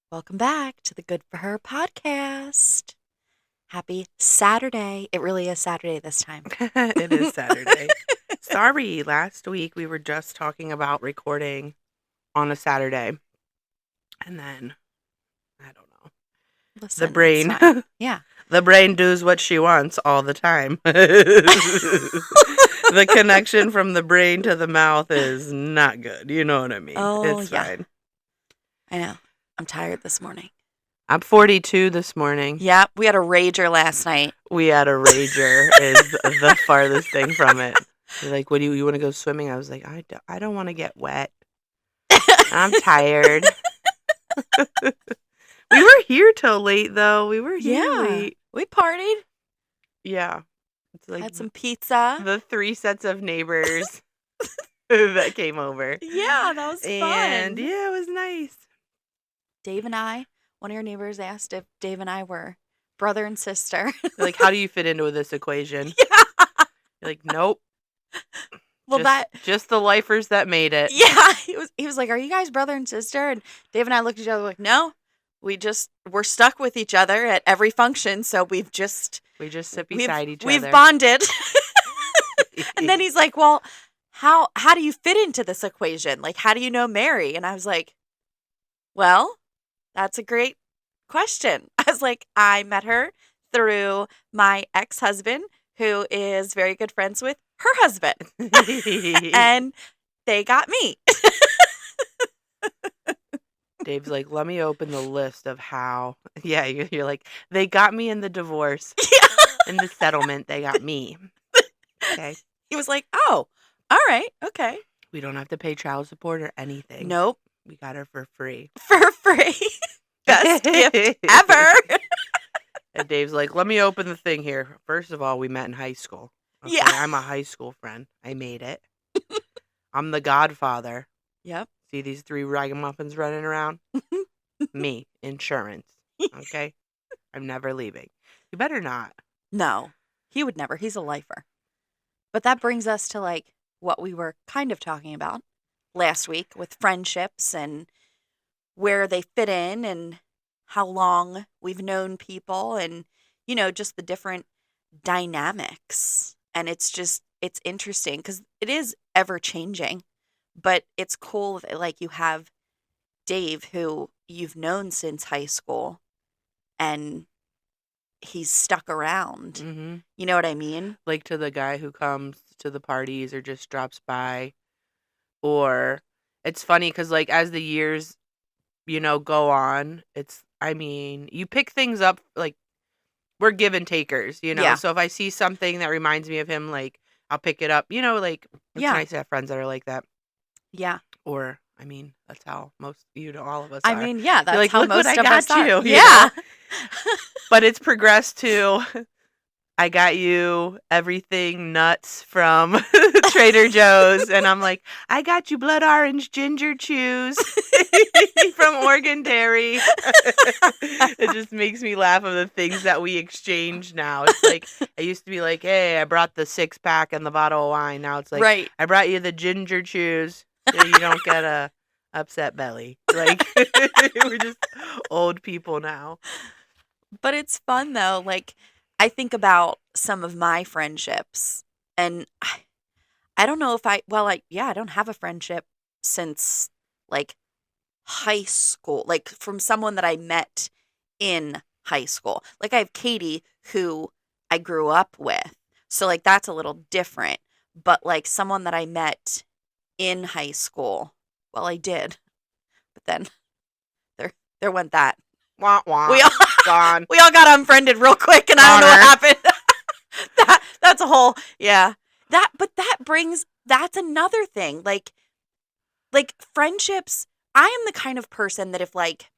Welcome back to the Good for Her podcast. Happy Saturday. It really is Saturday this time. It is Saturday. Sorry, last week we were just talking about recording on a Saturday. And then, I don't know. Listen, The it's brain. fine. Yeah. The brain does what she wants all the time. The connection from the brain to the mouth is not good. You know what I mean? Oh, It's yeah. fine. I know. I'm tired this morning. I'm 42 this morning. Yeah, we had a rager last night. We had a rager is the farthest thing from it. You're like, what do you want to go swimming? I was like, I don't want to get wet. I'm tired. We were here till late, though. We were here late. We partied. Yeah. It's like Had some pizza. the 3 sets of neighbors that came over. Yeah, that was And fun. yeah, it was nice. Dave and I, one of your neighbors asked if Dave and I were brother and sister. They're like, how do you fit into this equation? Yeah. You're like, nope. Well, just the lifers that made it. Yeah, he was like, "Are you guys brother and sister?" And Dave and I looked at each other like, "No, we're stuck with each other at every function, so we just sit beside each other. We've bonded." And then he's like, "Well, how do you fit into this equation? Like, how do you know Mary?" And I was like, "Well, that's a great question." I was like, "I met her through my ex-husband, who is very good friends with her husband." And they got me. Dave's like, let me open the list of how. Yeah, you're like, they got me in the divorce. Yeah. In the settlement, they got me. Okay. He was like, oh, all right. Okay. We don't have to pay child support or anything. Nope. We got her for free. For free. Best gift ever. And Dave's like, let me open the thing here. First of all, we met in high school. Okay, Yeah. I'm a high school friend. I made it. I'm the godfather. Yep. See these 3 ragamuffins running around? Me. Insurance. Okay? I'm never leaving. You better not. No, he would never. He's a lifer. But that brings us to like what we were kind of talking about last week with friendships and where they fit in and how long we've known people and, just the different dynamics. And it's interesting because it is ever changing, but it's cool that like you have Dave who you've known since high school and he's stuck around. Mm-hmm. You know what I mean? Like to the guy who comes to the parties or just drops by. Or it's funny because like as the years, go on, you pick things up like we're give and takers, Yeah. So if I see something that reminds me of him, like I'll pick it up, like it's nice to have friends that are like that. Yeah. Or that's how most, all of us I are. mean, yeah, that's like, how look most what of I us got are. you. Yeah. But it's progressed to I got you everything nuts from Trader Joe's. And I'm like, I got you blood orange ginger chews from Oregon Dairy. It just makes me laugh of the things that we exchange now. It's like, I used to be like, hey, I brought the 6-pack and the bottle of wine. Now it's like, right. I brought you the ginger chews so you don't get a upset belly. Like, we're just old people now. But it's fun though. Like, I think about some of my friendships and I don't know if I don't have a friendship since like high school, like from someone that I met in high school. Like I have Katie who I grew up with. So like that's a little different. But like someone that I met in high school, well, I did. But then there went that. Wah, wah. We all Gone. We all got unfriended real quick and I don't know what happened. That's a whole that's another thing. Like friendships, I am the kind of person that if like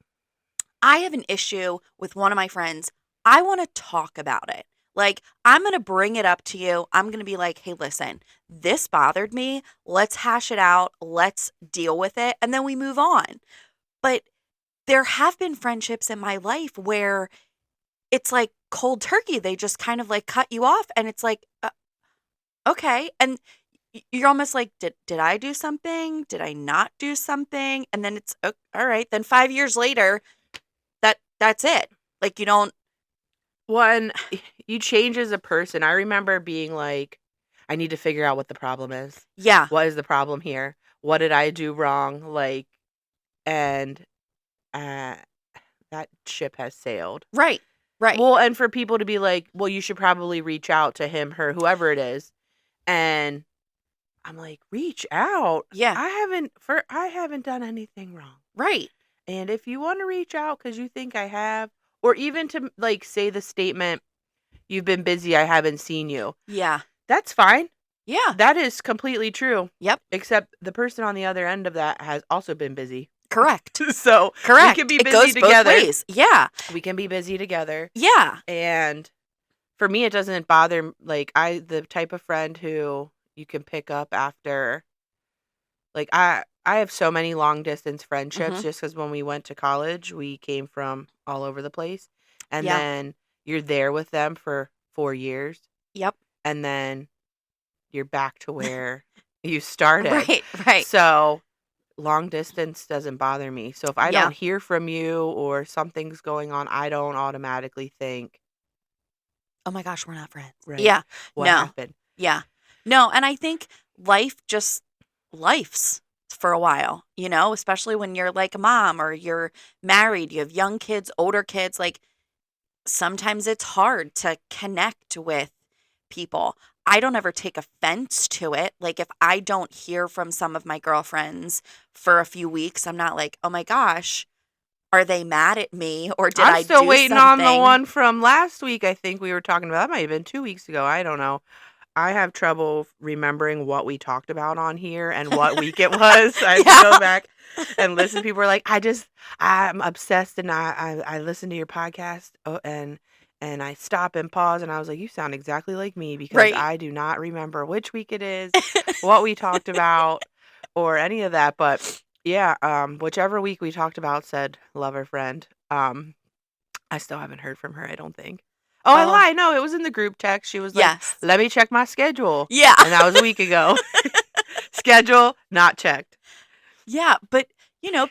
I have an issue with one of my friends, I want to talk about it. Like, I'm going to bring it up to you. I'm going to be like, hey, listen, this bothered me. Let's hash it out. Let's deal with it. And then we move on. But there have been friendships in my life where it's like cold turkey. They just kind of like cut you off. And it's like, okay. And you're almost like, did I do something? Did I not do something? And then it's, all right. Then 5 years later, That's it. Like, you don't. When you change as a person, I remember being like, I need to figure out what the problem is. Yeah. What is the problem here? What did I do wrong? Like, and uh, that ship has sailed. Right. Right. Well, and for people to be like, well, you should probably reach out to him, her, whoever it is. And I'm like, reach out? Yeah. I haven't done anything wrong. Right. And if you want to reach out because you think I have, or even to like say the statement, you've been busy, I haven't seen you. Yeah. That's fine. Yeah. That is completely true. Yep. Except the person on the other end of that has also been busy. Correct. So Correct. we can be It busy goes together. both ways. Yeah. We can be busy together. Yeah. And for me, it doesn't bother. Like, the type of friend who you can pick up after. Like, I have so many long distance friendships Mhm. just because when we went to college, we came from all over the place. And Yeah. then you're there with them for 4 years. Yep. And then you're back to where you started. Right. Right. So long distance doesn't bother me. So if I Yeah. don't hear from you or something's going on, I don't automatically think, Oh my gosh, we're not friends. right, Yeah. what No. happened? Yeah. No, and I think life just lifes for a while, especially when you're like a mom or you're married, you have young kids, older kids, like sometimes it's hard to connect with people. I don't ever take offense to it. Like if I don't hear from some of my girlfriends for a few weeks, I'm not like, "Oh my gosh, are they mad at me or did I'm I still do waiting on the something?" one from last week. I think we were talking about. That might have been 2 weeks ago. I don't know. I have trouble remembering what we talked about on here and what week it was. I have to go Yeah. back and listen. People are like, I'm obsessed, and I listen to your podcast, and I stop and pause, and I was like, you sound exactly like me because Right. I do not remember which week it is, what we talked about, or any of that. But yeah, whichever week we talked about said lover friend. I still haven't heard from her, I don't think. Oh, I Oh, lied. No, it was in the group text. She was like, yes. let me check my schedule. Yeah. And that was a week ago. Schedule not checked. Yeah, but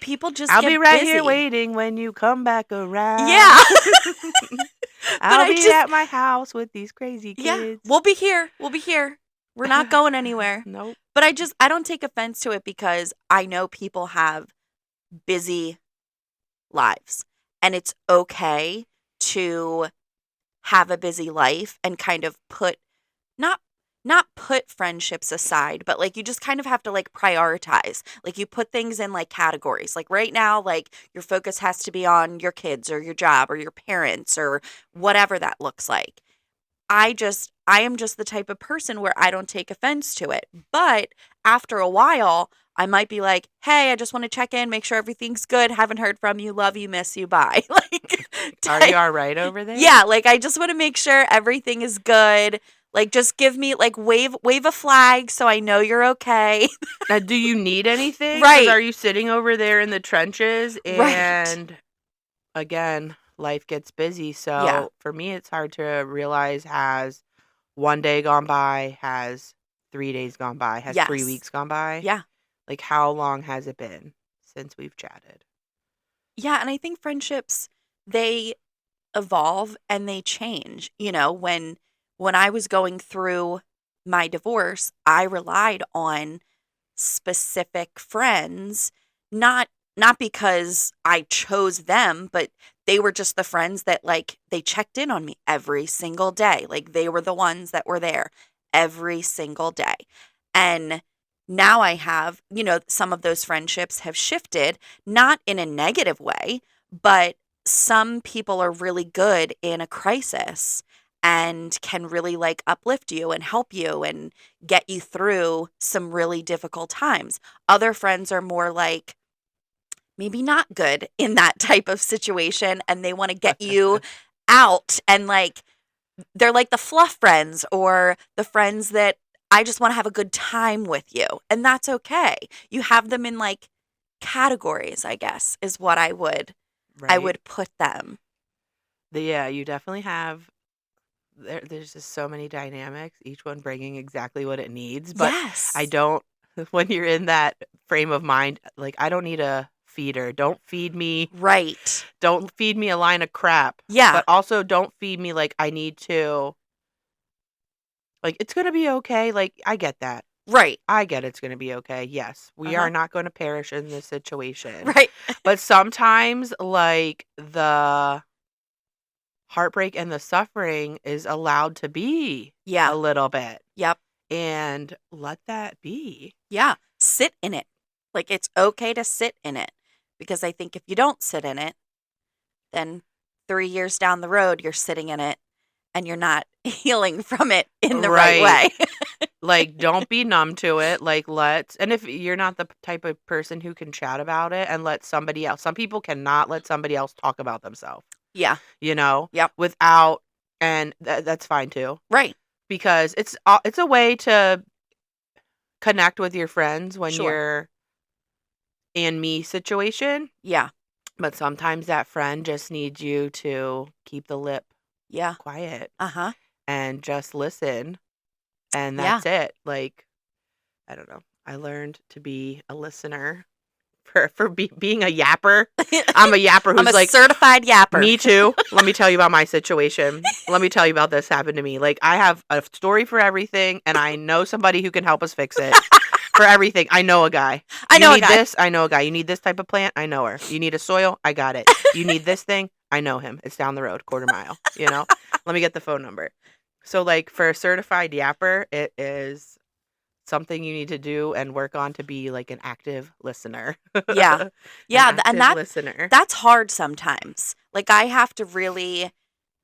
people just I'll get be right busy. here waiting when you come back around. Yeah. I'll I be just at my house with these crazy Yeah, kids. we'll be here. We'll be here. We're not going anywhere. Nope. But I don't take offense to it because I know people have busy lives and it's okay to have a busy life and kind of not not put friendships aside, but like you just kind of have to like prioritize. Like you put things in like categories. Like right now, like your focus has to be on your kids or your job or your parents or whatever that looks like. I am just the type of person where I don't take offense to it. But after a while, I might be like, "Hey, I just want to check in, make sure everything's good. Haven't heard from you. Love you, miss you. Bye." Like Are you all right over there? yeah, like I just want to make sure everything is good. Like just give me like wave a flag so I know you're okay. Now, do you need anything? 'Cause Right. are you sitting over there in the trenches? Right. And again, life gets busy. Yeah. So for me, it's hard to realize, has one day gone by, has 3 days gone by, has 3 Yes. weeks gone by? Yeah. Like, how long has it been since we've chatted? Yeah, and I think friendships they evolve and they change. When I was going through my divorce, I relied on specific friends, not because I chose them, but they were just the friends that like they checked in on me every single day. Like they were the ones that were there every single day. And now I have, some of those friendships have shifted, not in a negative way, but some people are really good in a crisis and can really like uplift you and help you and get you through some really difficult times. Other friends are more like maybe not good in that type of situation and they want to get you out and like they're like the fluff friends or the friends that I just want to have a good time with you. And that's okay. You have them in like categories, I guess, is what I Right? would put them. Yeah, you definitely have. There's just so many dynamics, each one bringing exactly what it needs. But I Yes. don't, when you're in that frame of mind, like, I don't need a feeder. Don't feed me Right. a line of crap. Yeah. But also don't feed me like I need to, like, it's going to be okay. Like, I get that. Right. I get it's going to be okay. Yes, we are not going to perish in this situation. Right. But sometimes, like, the heartbreak and the suffering is allowed to be Yeah. a little bit. Yep. And let that be. Yeah. Sit in it. Like, it's okay to sit in it. Because I think if you don't sit in it, then 3 years down the road, you're sitting in it and you're not healing from it in the right Right. way. Like, don't be numb to it. Like, and if you're not the type of person who can chat about it and let somebody else, some people cannot let somebody else talk about themselves, Yeah. Yep. And that's fine too. Right. Because it's a way to connect with your friends when Sure. you're in me situation. Yeah. But sometimes that friend just needs you to keep the lip quiet Uh-huh. and just listen. And Yeah. that's it. Like, I don't know. I learned to be a listener for being a yapper. I'm a yapper who's I'm a like, certified yapper. me too. Let me tell you about my situation. Let me tell you about this happened to me. Like, I have a story for everything, and I know somebody who can help us fix it. For everything. I know a guy. I know You a need guy. this? I know a guy. You need this type of plant? I know her. You need a soil? I got it. You need this thing? I know him. It's down the road, quarter mile, Let me get the phone number. So, like, for a certified yapper, it is something you need to do and work on to be, like, an active listener. Yeah. An Yeah. And active listener. that's hard sometimes. Like, I have to really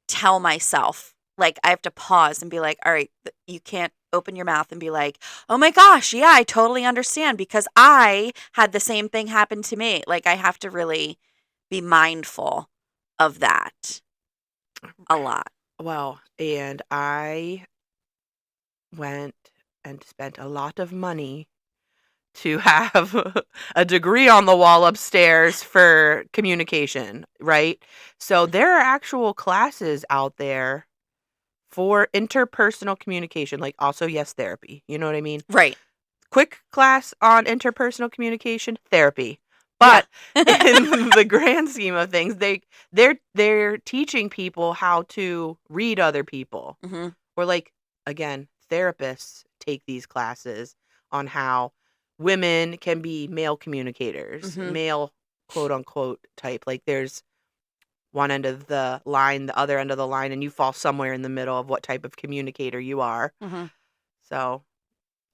tell myself, like, I have to pause and be like, all right, you can't open your mouth and be like, oh my gosh, yeah, I totally understand because I had the same thing happen to me. Like, I have to really be mindful of that a lot. Well, and I went and spent a lot of money to have a degree on the wall upstairs for communication, right? So there are actual classes out there for interpersonal communication, like also yes therapy. You know what I mean? Right. Quick class on interpersonal communication, therapy. Yeah. But in the grand scheme of things, they're teaching people how to read other people. hmm Or, like, again, therapists take these classes on how women can be male communicators, hmm male quote unquote type. Like, there's one end of the line, the other end of the line, and you fall somewhere in the middle of what type of communicator you are. hmm So,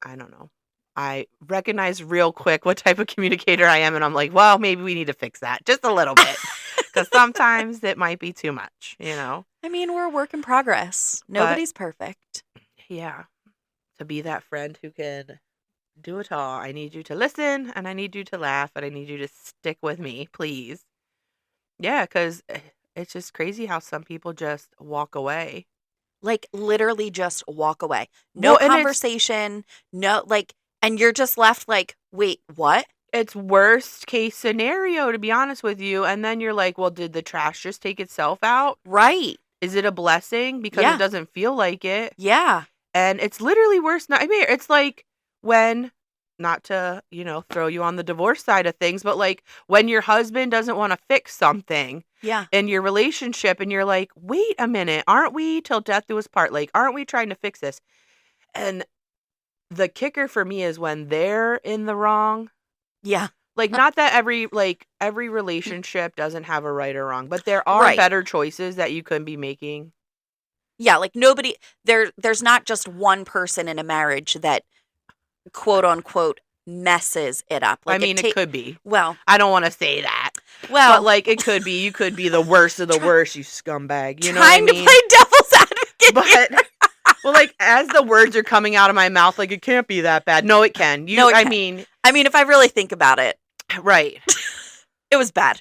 I don't know. I recognize real quick what type of communicator I am, and I'm like, well, maybe we need to fix that just a little bit. Because sometimes it might be too much. I mean, we're a work in progress. But Nobody's perfect. yeah, to be that friend who can do it all. I need you to listen, and I need you to laugh, and I need you to stick with me, please. Yeah, because it's just crazy how some people just walk away. Like, literally just walk away. No Well, and conversation, no, like, and you're just left like, wait, what? it's worst case scenario, to be honest with you. And then you're like, well, did the trash just take itself out? Right. Is it a blessing? Because Yeah. it doesn't feel like it. Yeah. And it's literally worse. I mean, it's like when, not to, throw you on the divorce side of things, but like when your husband doesn't want to fix something Yeah. in your relationship and you're like, wait a minute, aren't we till death do us part? Like, aren't we trying to fix this? And the kicker for me is when they're in the wrong. Yeah. Like, not that every relationship doesn't have a right or wrong, but there are Right. better choices that you could be making. Yeah, like nobody there's not just one person in a marriage that quote unquote messes it up. I Like mean, it could be. well, I don't want to say that. well, But, like, it could be. You could be the worst of the worst, you scumbag. You know what I trying to mean? play devil's advocate. But, well, like, as the words are coming out of my mouth, like, it can't be that bad. No, it can. No, it I can. mean, I mean, if I really think about it, right. it was bad.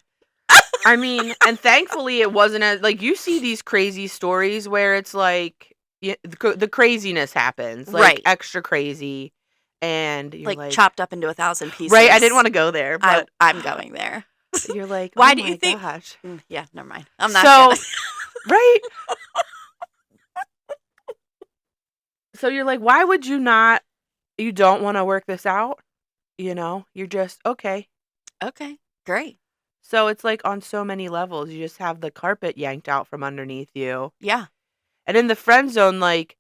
I mean, and thankfully it wasn't as, like, you see these crazy stories where it's like, the craziness happens. Like, Right. extra crazy. And you're like, chopped up into 1,000 pieces. right, I didn't want to go there, but I'm going there. you're like, Why oh do you my think? gosh. Yeah, never mind. I'm not. So, gonna. right? So you're like, why would you not? You don't want to work this out? You're just, okay. Okay. great. So it's like on so many levels. You just have the carpet yanked out from underneath you. Yeah. And in the friend zone, like,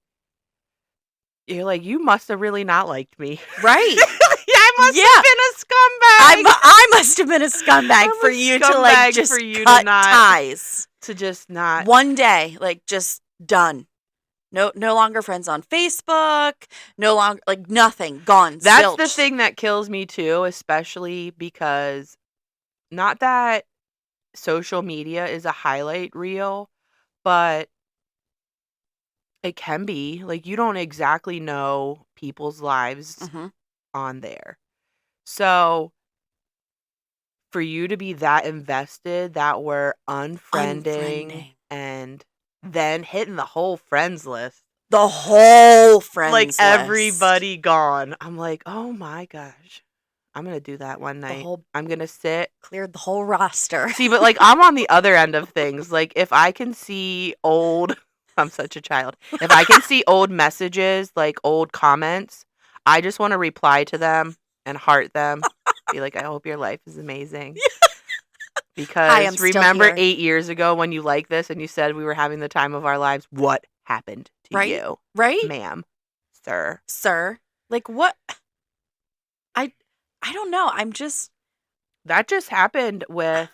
you're like, you must have really not liked me. Right. Yeah, I must Yeah. have been a scumbag. I must have been a scumbag I'm for a you to like scumbag just for you to cut not- ties. To just not. One day, like just done. No longer friends on Facebook. No longer like nothing. Gone. That's the Zilch. thing that kills me too, especially because not that social media is a highlight reel, but it can be. Like, you don't exactly know people's lives Mm-hmm. on there. So for you to be that invested that we're unfriending and then hitting the whole friends list, The whole friends like list. everybody gone. I'm like, oh my gosh, I'm gonna do that one night. I'm gonna sit. Cleared the whole roster. See, but like I'm on the other end of things. Like if I can see old, I'm such a child. If I can see old messages, like old comments, I just want to reply to them and heart them. Be like, I hope your life is amazing. Hi, I'm Because still remember here. 8 years ago when you liked this and you said we were having the time of our lives? What happened to Right? you? Right? Ma'am. Sir. Sir. Like what? I don't know. I'm just That just happened with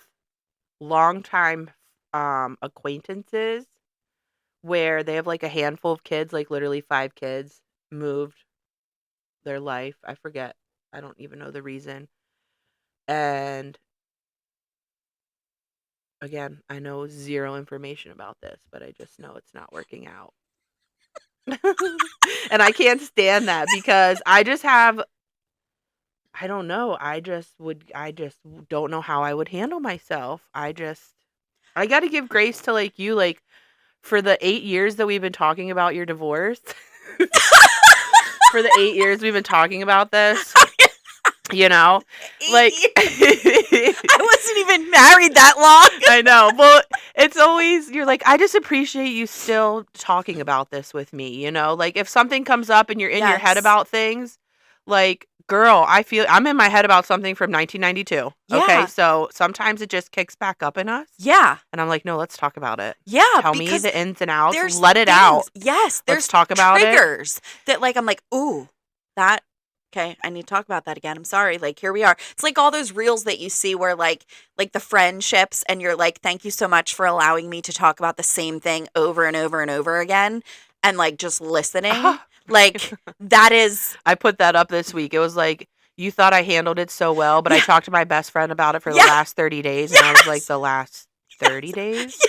longtime acquaintances where they have like a handful of kids, like literally 5 kids, moved their life. I forget. I don't even know the reason. And again, I know zero information about this, but I just know it's not working out. And I can't stand that because I just have, I don't know. I just don't know how I would handle myself. I got to give grace to like you, like for the 8 years that we've been talking about your divorce, for the 8 years we've been talking about this, you know, like, I wasn't even married that long. I know. Well, it's always, you're like, I just appreciate you still talking about this with me, you know? Like, if something comes up and you're in your head Yes. about things, like, girl, I feel I'm in my head about something from 1992. Okay. Yeah. So sometimes it just kicks back up in us. Yeah. And I'm like, no, let's talk about it. Yeah. Tell me Because the ins and outs. there's Let it things- out. Yes. There's Let's talk about triggers that like I'm like, ooh, that okay, I need to talk about that again. I'm sorry. Like here we are. It's like all those reels that you see where like the friendships and you're like, thank you so much for allowing me to talk about the same thing over and over and over again and like just listening. Like that is I put that up this week. It was like, you thought I handled it so well, but I Yeah. talked to my best friend about it for the Yeah. last 30 days. And I was like, Yes. the last 30 days?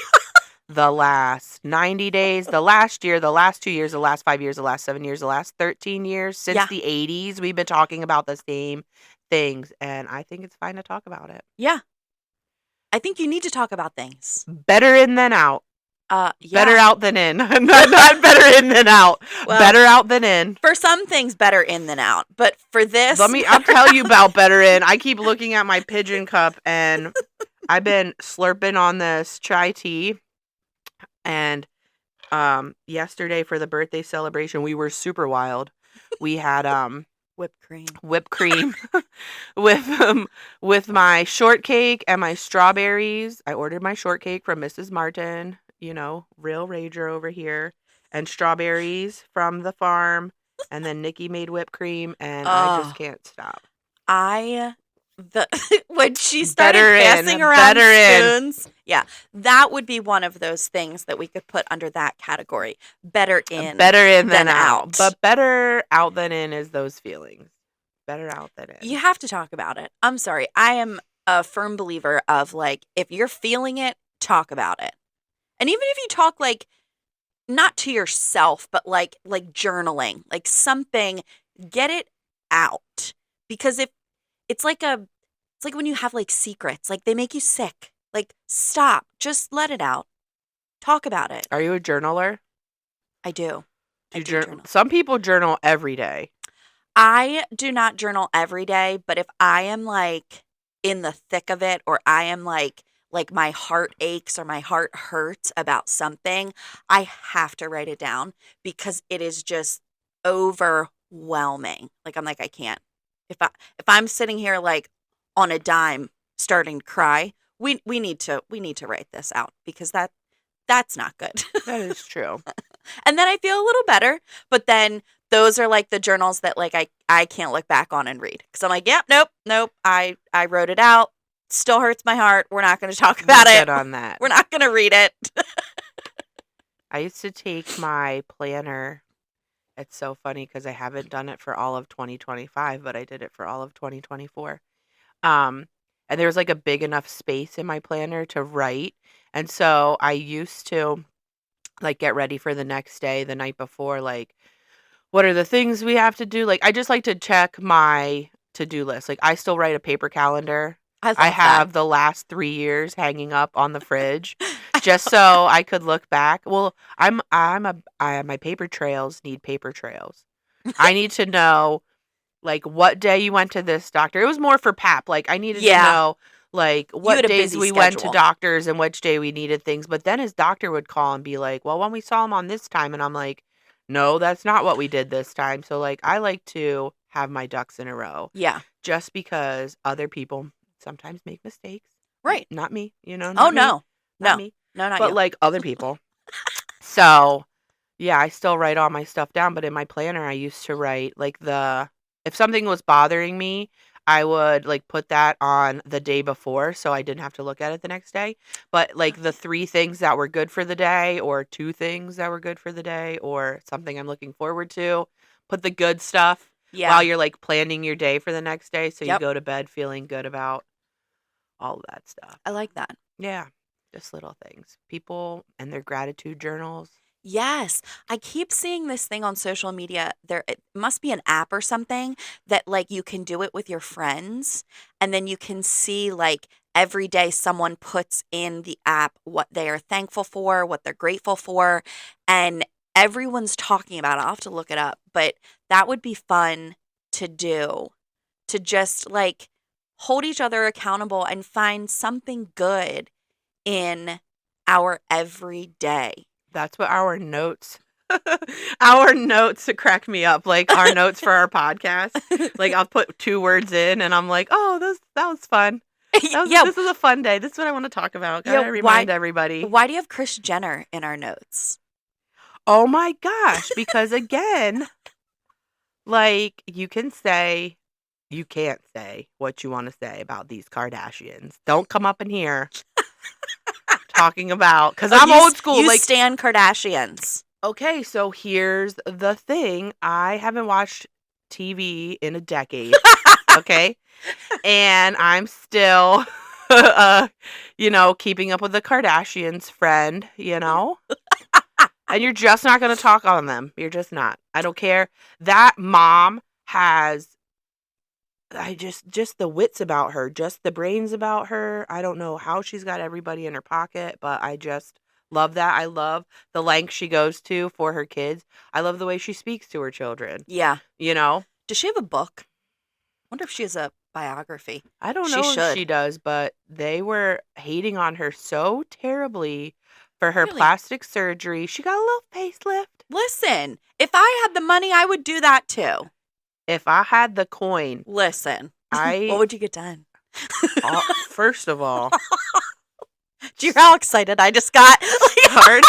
The last 90 days, the last year, the last 2 years, the last 5 years, the last 7 years, the last 13 years, since Yeah. the 80s, we've been talking about the same things. And I think it's fine to talk about it. Yeah. I think you need to talk about things. Better in than out. Yeah. Better out than in. Not better in than out. Well, better out than in. For some things, better in than out. But for this, I'll tell you about better in. I keep looking at my pigeon cup and I've been slurping on this chai tea. And yesterday for the birthday celebration, we were super wild. We had whipped cream with my shortcake and my strawberries. I ordered my shortcake from Mrs. Martin, you know, real rager over here, and strawberries from the farm, and then Nikki made whipped cream, and I just can't stop. When she started passing around spoons, yeah, that would be one of those things that we could put under that category. Better in than out. But better out than in is those feelings. Better out than in. You have to talk about it. I'm sorry. I am a firm believer of like, if you're feeling it, talk about it. And even if you talk like, not to yourself, but like journaling, like something, get it out. Because if it's like when you have like secrets, like they make you sick. Like stop, just let it out. Talk about it. Are you a journaler? I do. Do you journal? Some people journal every day. I do not journal every day, but if I am like in the thick of it, or I am like my heart aches or my heart hurts about something, I have to write it down because it is just overwhelming. Like I'm like, I can't. If I'm sitting here like on a dime starting to cry. We need to write this out because that's not good. That is true. And then I feel a little better, but then those are like the journals that like I can't look back on and read because I'm like, yep, nope. I wrote it out. Still hurts my heart. We're not going to talk about We're it. good on that. We're not going to read it. I used to take my planner. It's so funny because I haven't done it for all of 2025, but I did it for all of 2024. Um, and there was like a big enough space in my planner to write. And so I used to like get ready for the next day, the night before, like, what are the things we have to do? Like, I just like to check my to-do list. Like, I still write a paper calendar. I I love that. have the last 3 years hanging up on the fridge just so I could look back. Well, my paper trails need paper trails. I need to know like what day you went to this doctor. It was more for PAP. Like I needed to Yeah, know like you what had a days busy we went to schedule. doctors and which day we needed things. But then his doctor would call and be like, "Well, when we saw him on this time," and I'm like, "No, that's not what we did this time." So like I like to have my ducks in a row Yeah, just because other people sometimes make mistakes. right. Not me, Oh not me, no, not no, me, no, not but you. like other people. So yeah, I still write all my stuff down, but in my planner, I used to write like if something was bothering me, I would like put that on the day before so I didn't have to look at it the next day. But like the Okay. 3 things that were good for the day, or 2 things that were good for the day, or something I'm looking forward to, put the good stuff while Yeah. you're like planning your day for the next day. So you Yep. go to bed feeling good about all of that stuff. I like that. Yeah, just little things. People and their gratitude journals. Yes. I keep seeing this thing on social media. There it must be an app or something that like you can do it with your friends and then you can see like every day someone puts in the app what they are thankful for, what they're grateful for, and everyone's talking about it. I'll have to look it up, but that would be fun to do to just like hold each other accountable and find something good in our everyday. That's what our notes our notes crack me up. Like our notes for our podcast. Like I'll put 2 words in and I'm like, "Oh, that was fun. Yeah, This is a fun day. This is what I want to talk about." yeah. Gotta remind everybody. Why do you have Chris Jenner in our notes? Oh my gosh, because again, like you can't say what you want to say about these Kardashians. Don't come up in here talking about cuz Oh, I'm old school you like stan Kardashians. okay, so here's the thing. I haven't watched TV in a decade, okay? And I'm still, keeping up with the Kardashians friend. And you're just not going to talk on them. You're just not. I don't care. That mom has, just the wits about her, just the brains about her. I don't know how she's got everybody in her pocket, but I just love that. I love the length she goes to for her kids. I love the way she speaks to her children. Yeah. You know, Does she have a book? Wonder if she has a biography. I don't She know if should. she does, but they were hating on her so terribly for her Really? plastic surgery. She got a little facelift. Listen, if I had the money, I would do that too. If I had the coin, Listen, what I, would you get done? first of all, Do you hear how excited I just got? start.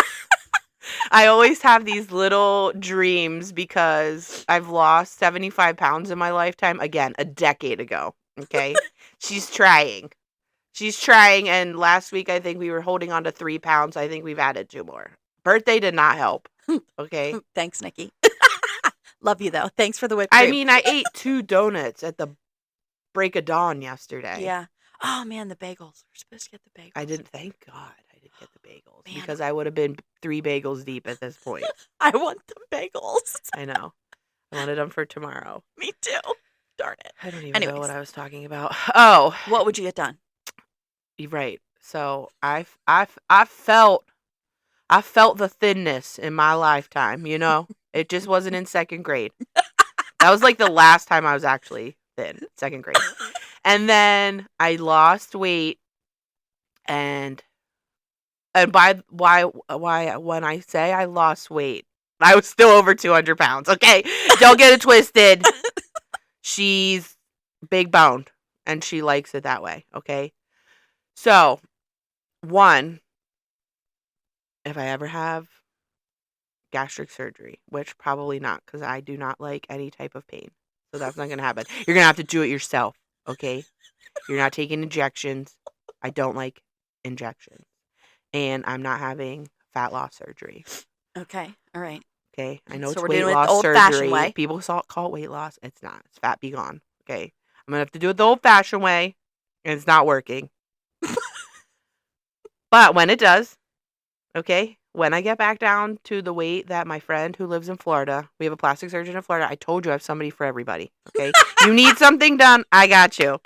I always have these little dreams because I've lost 75 pounds in my lifetime. Again, a decade ago. Okay. She's trying. She's trying. And last week, I think we were holding on to 3 pounds. I think we've added 2 more. Birthday did not help. Okay. Thanks, Nikki. Love you though. Thanks for the whipped I cream. mean, I ate 2 donuts at the break of dawn yesterday. Yeah. Oh man, the bagels. We're supposed to get the bagels. I didn't, thank God I didn't get the bagels Man. because I would have been 3 bagels deep at this point. I want the bagels. I know. I wanted them for tomorrow. Me too. Darn it. I don't even know Anyways. what I was talking about. Oh, What would you get done? you're right. So I felt the thinness in my lifetime. It just wasn't in 2nd grade. That was like the last time I was actually thin, 2nd grade. And then I lost weight, and by why when I say I lost weight, I was still over 200 pounds. Okay, don't get it twisted. She's big boned, and she likes it that way, okay? So, one, if I ever have gastric surgery, which probably not, because I do not like any type of pain. So that's not going to happen. You're going to have to do it yourself, okay? You're not taking injections. I don't like injections. And I'm not having fat loss surgery. Okay. All right. Okay? I know So it's we're weight doing it the loss old-fashioned surgery. way. People call it weight loss. It's not. It's fat be gone. Okay? I'm going to have to do it the old-fashioned way, and it's not working. But when it does, okay, when I get back down to the weight that my friend who lives in Florida, we have a plastic surgeon in Florida. I told you I have somebody for everybody. Okay. You need something done, I got you.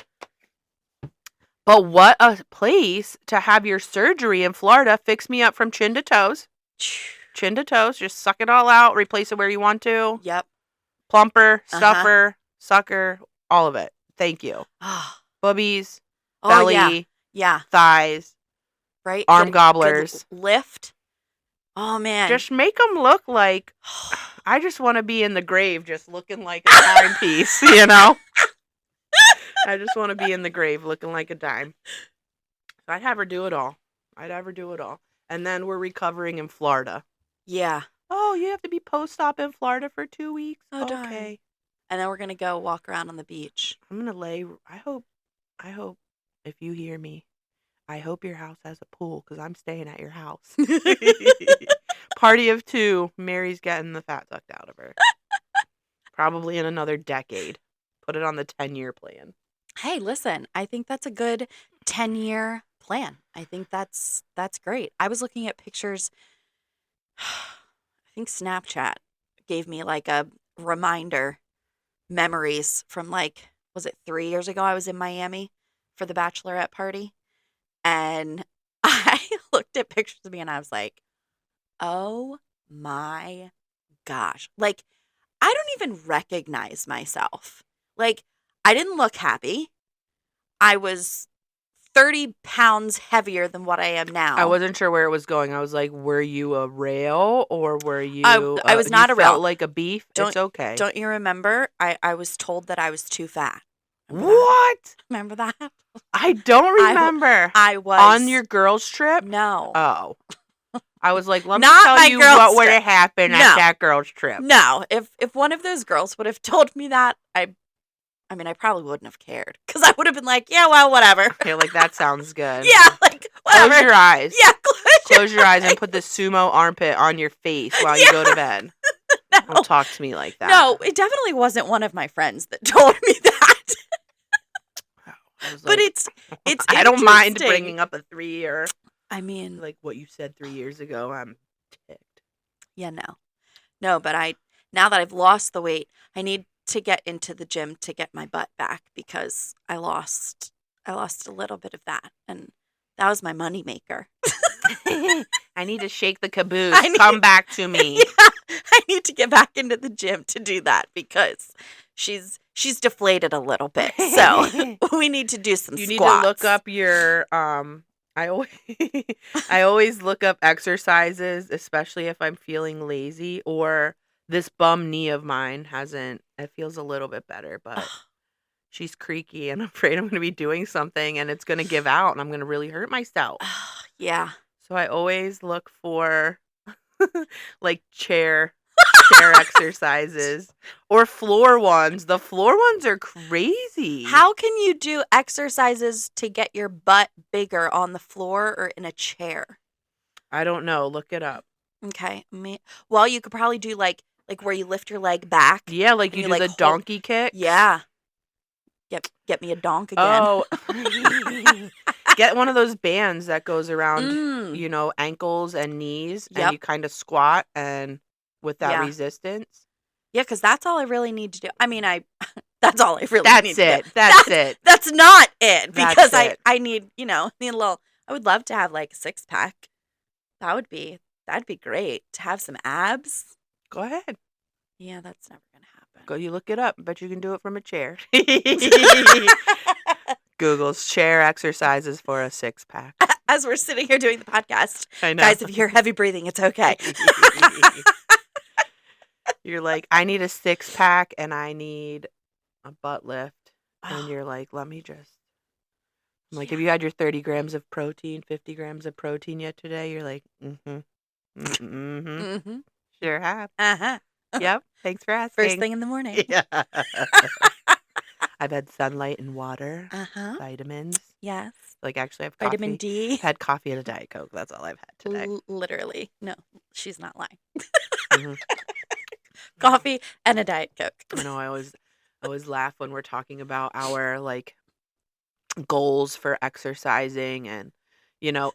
But what a place to have your surgery in Florida. Fix me up from chin to toes. Chin to toes. Just suck it all out. Replace it where you want to. Yep. Plumper, stuffer, sucker, all of it. Thank you. Boobies, belly, thighs, right. arm Good gobblers. lift. Oh, man. Just make them look like, I just want to be in the grave just looking like a timepiece, you know? I just want to be in the grave looking like a dime. I'd have her do it all. And then we're recovering in Florida. Yeah. Oh, you have to be post-op in Florida for 2 weeks? Oh, okay. darn. And then we're going to go walk around on the beach. I'm going to lay, I hope, if you hear me, I hope your house has a pool because I'm staying at your house. Party of 2. Mary's getting the fat sucked out of her. Probably in another decade. Put it on the 10-year plan. Hey, listen, I think that's a good 10-year plan. I think that's great. I was looking at pictures. I think Snapchat gave me like a reminder memories from was it 3 years ago? I was in Miami for the bachelorette party. And I looked at pictures of me and I was like, oh my gosh. Like, I don't even recognize myself. Like, I didn't look happy. I was 30 pounds heavier than what I am now. I wasn't sure where it was going. I was like, were you a rail or were you... I was not a rail. Felt like a beef? It's okay. Don't you remember? I was told that I was too fat. What? Remember that? I don't remember. I was... On your girls' trip? No. Oh. I was like, let me Not tell my you girls' what would trip. have happened at that girls' trip. No. If one of those girls would have told me that, I probably wouldn't have cared. Because I would have been like, yeah, well, whatever. Okay, like, that sounds good. Yeah, like, whatever. Close your eyes. Yeah, close your eyes and put the sumo armpit on your face while you go to bed. No. Don't talk to me like that. No, it definitely wasn't one of my friends that told me that. But it's I don't mind bringing up a 3-year. I mean, like what you said 3 years ago. I'm ticked. Yeah, no, but now that I've lost the weight, I need to get into the gym to get my butt back because I lost a little bit of that, and that was my money maker. I need to shake the caboose. Come back to me. Yeah, I need to get back into the gym to do that because she's deflated a little bit. So we need to do some You squats. need to look up your I always look up exercises, especially if I'm feeling lazy or this bum knee of mine it feels a little bit better, but she's creaky and I'm afraid I'm going to be doing something and it's going to give out and I'm going to really hurt myself. Yeah. So I always look for like chair exercises or floor ones. The floor ones are crazy. How can you do exercises to get your butt bigger on the floor or in a chair? I don't know. Look it up. Okay. Well, you could probably do like where you lift your leg back. Yeah, like you do the donkey kick. Yeah. Get me a donk again. Oh. Get one of those bands that goes around, ankles and knees, and you kind of squat and with that resistance. Yeah, because that's all I really need to do. I mean, that's all I really need to do. That's it. That's not it. Because I need, need a little, I would love to have like a 6-pack. That'd be great. To have some abs. Go ahead. Yeah, that's never going to happen. Go, you look it up. Bet you can do it from a chair. Google's chair exercises for a 6-pack. As we're sitting here doing the podcast. I know. Guys, if you hear heavy breathing, it's okay. You're like, I need a 6-pack and I need a butt lift And Oh, you're like, let me just. I'm like, yeah. have you had your 30 grams of protein, 50 grams of protein yet today? You're like, mm-hmm. Mm-hmm. Mm-hmm. Sure have. Uh-huh. Yep. Thanks for First asking. thing in the morning. Yeah. I've had sunlight and water, Uh-huh. vitamins. Yes. Like, actually, I have Vitamin coffee. D. I've had coffee and a Diet Coke. That's all I've had today. Literally. No, she's not lying. Mm-hmm. Coffee and a Diet Coke. I know. I always laugh when we're talking about our like goals for exercising and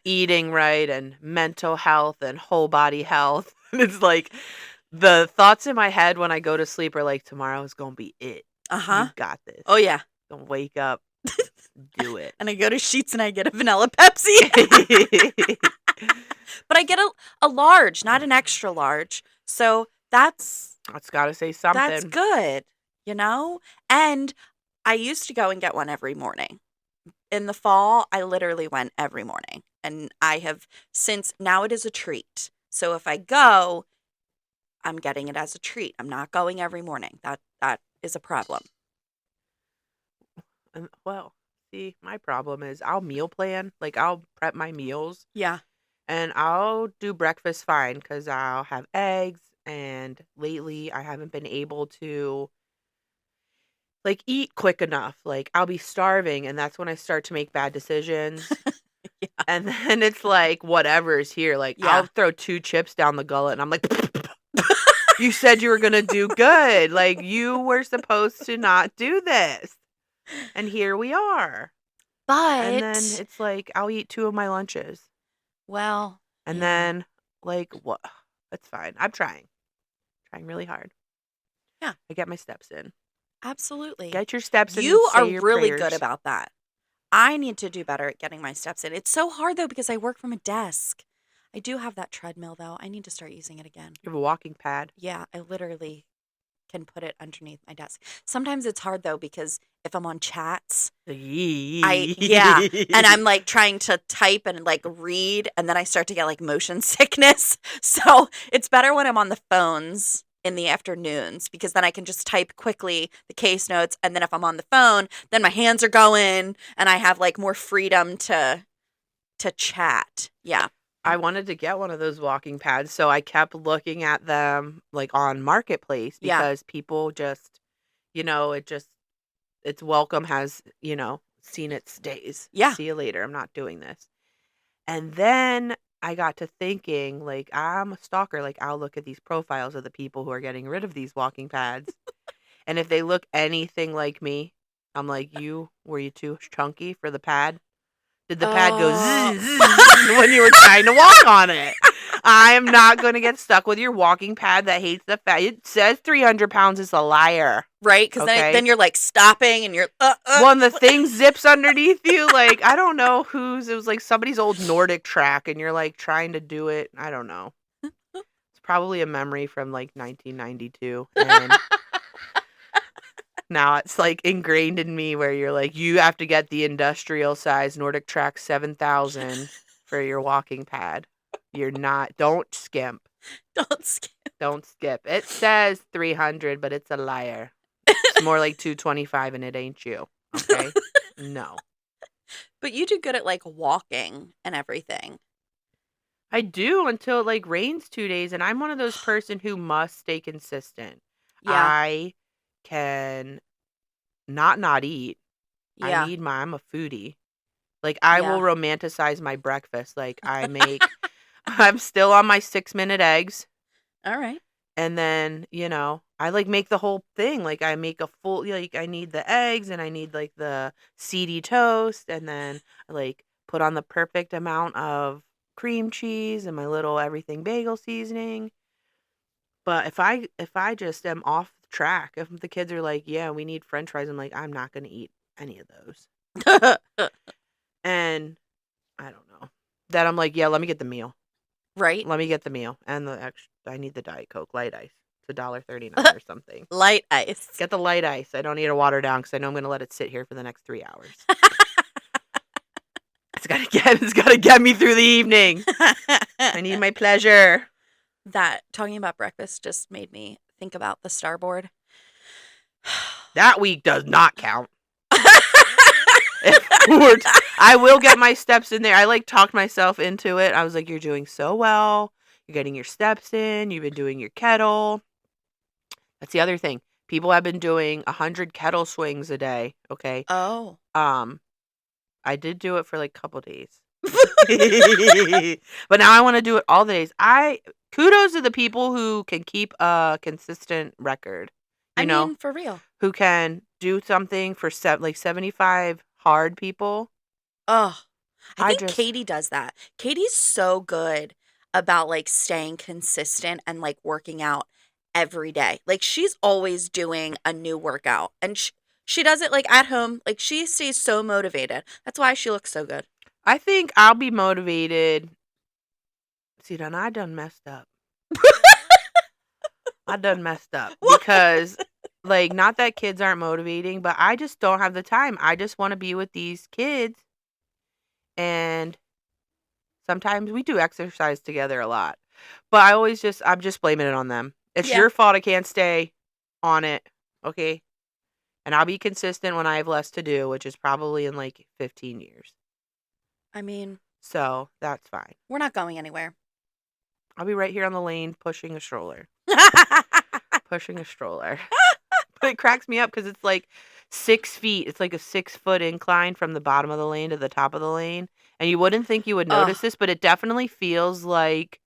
eating right and mental health and whole body health. It's like the thoughts in my head when I go to sleep are like, tomorrow is gonna be it. Uh-huh. You got this. Oh, yeah. Don't wake up. Do it. And I go to Sheets and I get a vanilla Pepsi. But I get a large, not an extra large. So that's That's gotta say something. good, you know? And I used to go and get one every morning. In the fall, I literally went every morning. And I have since now it is a treat. So if I go, I'm getting it as a treat. I'm not going every morning. That is a problem. And well, see, my problem is I'll meal plan. Like I'll prep my meals Yeah. and I'll do breakfast fine because I'll have eggs. And lately, I haven't been able to like eat quick enough. Like I'll be starving, and that's when I start to make bad decisions. Yeah. And then it's like whatever is here. Like I'll Yeah. throw 2 chips down the gullet, and I'm like, you said you were gonna do good. Like you were supposed to not do this, and here we are. And then But it's like I'll eat 2 of my lunches. well, And yeah. then like what? It's fine. I'm trying really hard. Yeah, I get my steps in. absolutely. Get your steps in and You are say your really good prayers. about that. I need to do better at getting my steps in. It's so hard though because I work from a desk. I do have that treadmill though. I need to start using it again. You have a walking pad. Yeah, I literally can put it underneath my desk. Sometimes it's hard though because if I'm on chats, yeah, and I'm like trying to type and like read and then I start to get like motion sickness. So, it's better when I'm on the phones in the afternoons because then I can just type quickly the case notes and then if I'm on the phone, then my hands are going and I have like more freedom to chat. Yeah. I wanted to get one of those walking pads, so I kept looking at them like on Marketplace Yeah. because people just, its welcome has, seen its days. Yeah. See you later. I'm not doing this. And then I got to thinking, like, I'm a stalker. Like, I'll look at these profiles of the people who are getting rid of these walking pads. And if they look anything like me, I'm like, were you too chunky for the pad? Did the pad go Oh. zzz, zzz when you were trying to walk on it? I am not going to get stuck with your walking pad that hates the fat. It says 300 pounds is a liar. Right? Because Okay. then you're like stopping and you're When the thing zips underneath you, like, I don't know it was like somebody's old Nordic track and you're like trying to do it. I don't know. It's probably a memory from like 1992. And now it's like ingrained in me where you're like, you have to get the industrial size Nordic Track 7000 for your walking pad. Don't skimp. don't skip. Don't skip. It says 300, but it's a liar. It's more like 225 and it ain't you. Okay? No. But you do good at like walking and everything. I do until it like rains 2 days and I'm one of those person who must stay consistent. Yeah. I can not eat. Yeah. I'm a foodie. Like I Yeah. will romanticize my breakfast. Like I'm still on my 6-minute eggs. All right. And then, I like make the whole thing. Like I make a full, like I need the eggs and I need like the seedy toast. And then I like put on the perfect amount of cream cheese and my little everything bagel seasoning. But if I just am off track, if the kids are like, yeah, we need French fries, I'm like, I'm not going to eat any of those. And I don't know. Then I'm like, yeah, let me get the meal. Right. Let me get the meal. And I need the Diet Coke light ice. It's $1.39 or something. Light ice. Get the light ice. I don't need to water down because I know I'm going to let it sit here for the next 3 hours. It's gotta get me through the evening. I need my pleasure. That talking about breakfast just made me think about the Starboard. That week does not count. I will get my steps in there. I like talked myself into it. I was like, you're doing so well. You're getting your steps in. You've been doing your kettle. That's the other thing. People have been doing 100 kettle swings a day. Okay. Oh. I did do it for like a couple days. But now I want to do it all the days. Kudos to the people who can keep a consistent record. I mean, for real. Who can do something for 75 hard people. Oh, I think Katie does that. Katie's so good about like staying consistent and like working out every day. Like she's always doing a new workout and she does it like at home. Like she stays so motivated. That's why she looks so good. I think I'll be motivated. See, then I done messed up. Because like, not that kids aren't motivating, but I just don't have the time. I just want to be with these kids. And sometimes we do exercise together a lot. But I'm just blaming it on them. It's your fault I can't stay on it. Okay? And I'll be consistent when I have less to do, which is probably in like 15 years. I mean, so that's fine. We're not going anywhere. I'll be right here on the lane pushing a stroller. But it cracks me up because it's like 6 feet. It's like a 6-foot incline from the bottom of the lane to the top of the lane. And you wouldn't think you would notice this, but it definitely feels like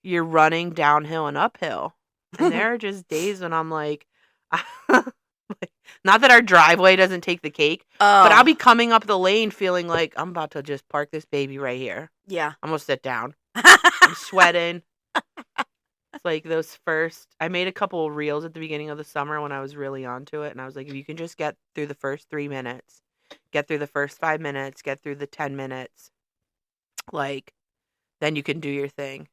you're running downhill and uphill. And there are just days when I'm like, not that our driveway doesn't take the cake, but I'll be coming up the lane feeling like I'm about to just park this baby right here. Yeah. I'm going to sit down. I'm sweating. It's like I made a couple of reels at the beginning of the summer when I was really onto it. And I was like, if you can just get through the first 3 minutes, get through the first 5 minutes, get through the 10 minutes, like, then you can do your thing.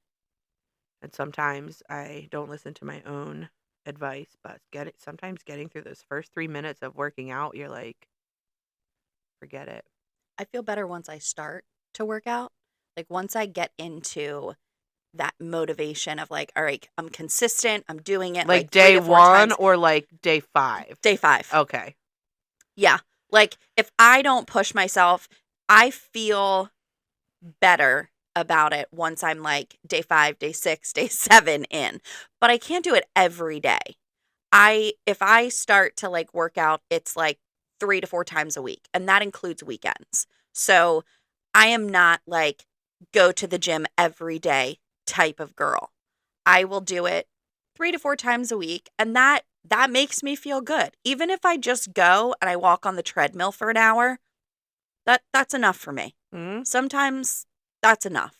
And sometimes I don't listen to my own advice, but sometimes getting through those first 3 minutes of working out, you're like, forget it. I feel better once I start to work out. Like once I get into that motivation of like, all right, I'm consistent, I'm doing it like day 1 or like day 5? Day 5. Okay. Yeah. Like if I don't push myself, I feel better about it once I'm like day 5, day 6, day 7 in. But I can't do it every day. If I start to like work out, it's like 3 to 4 times a week, and that includes weekends. So I am not like go to the gym every day type of girl. I will do it 3 to 4 times a week, and that makes me feel good. Even if I just go and I walk on the treadmill for an hour, that's enough for me. Mm-hmm. Sometimes that's enough.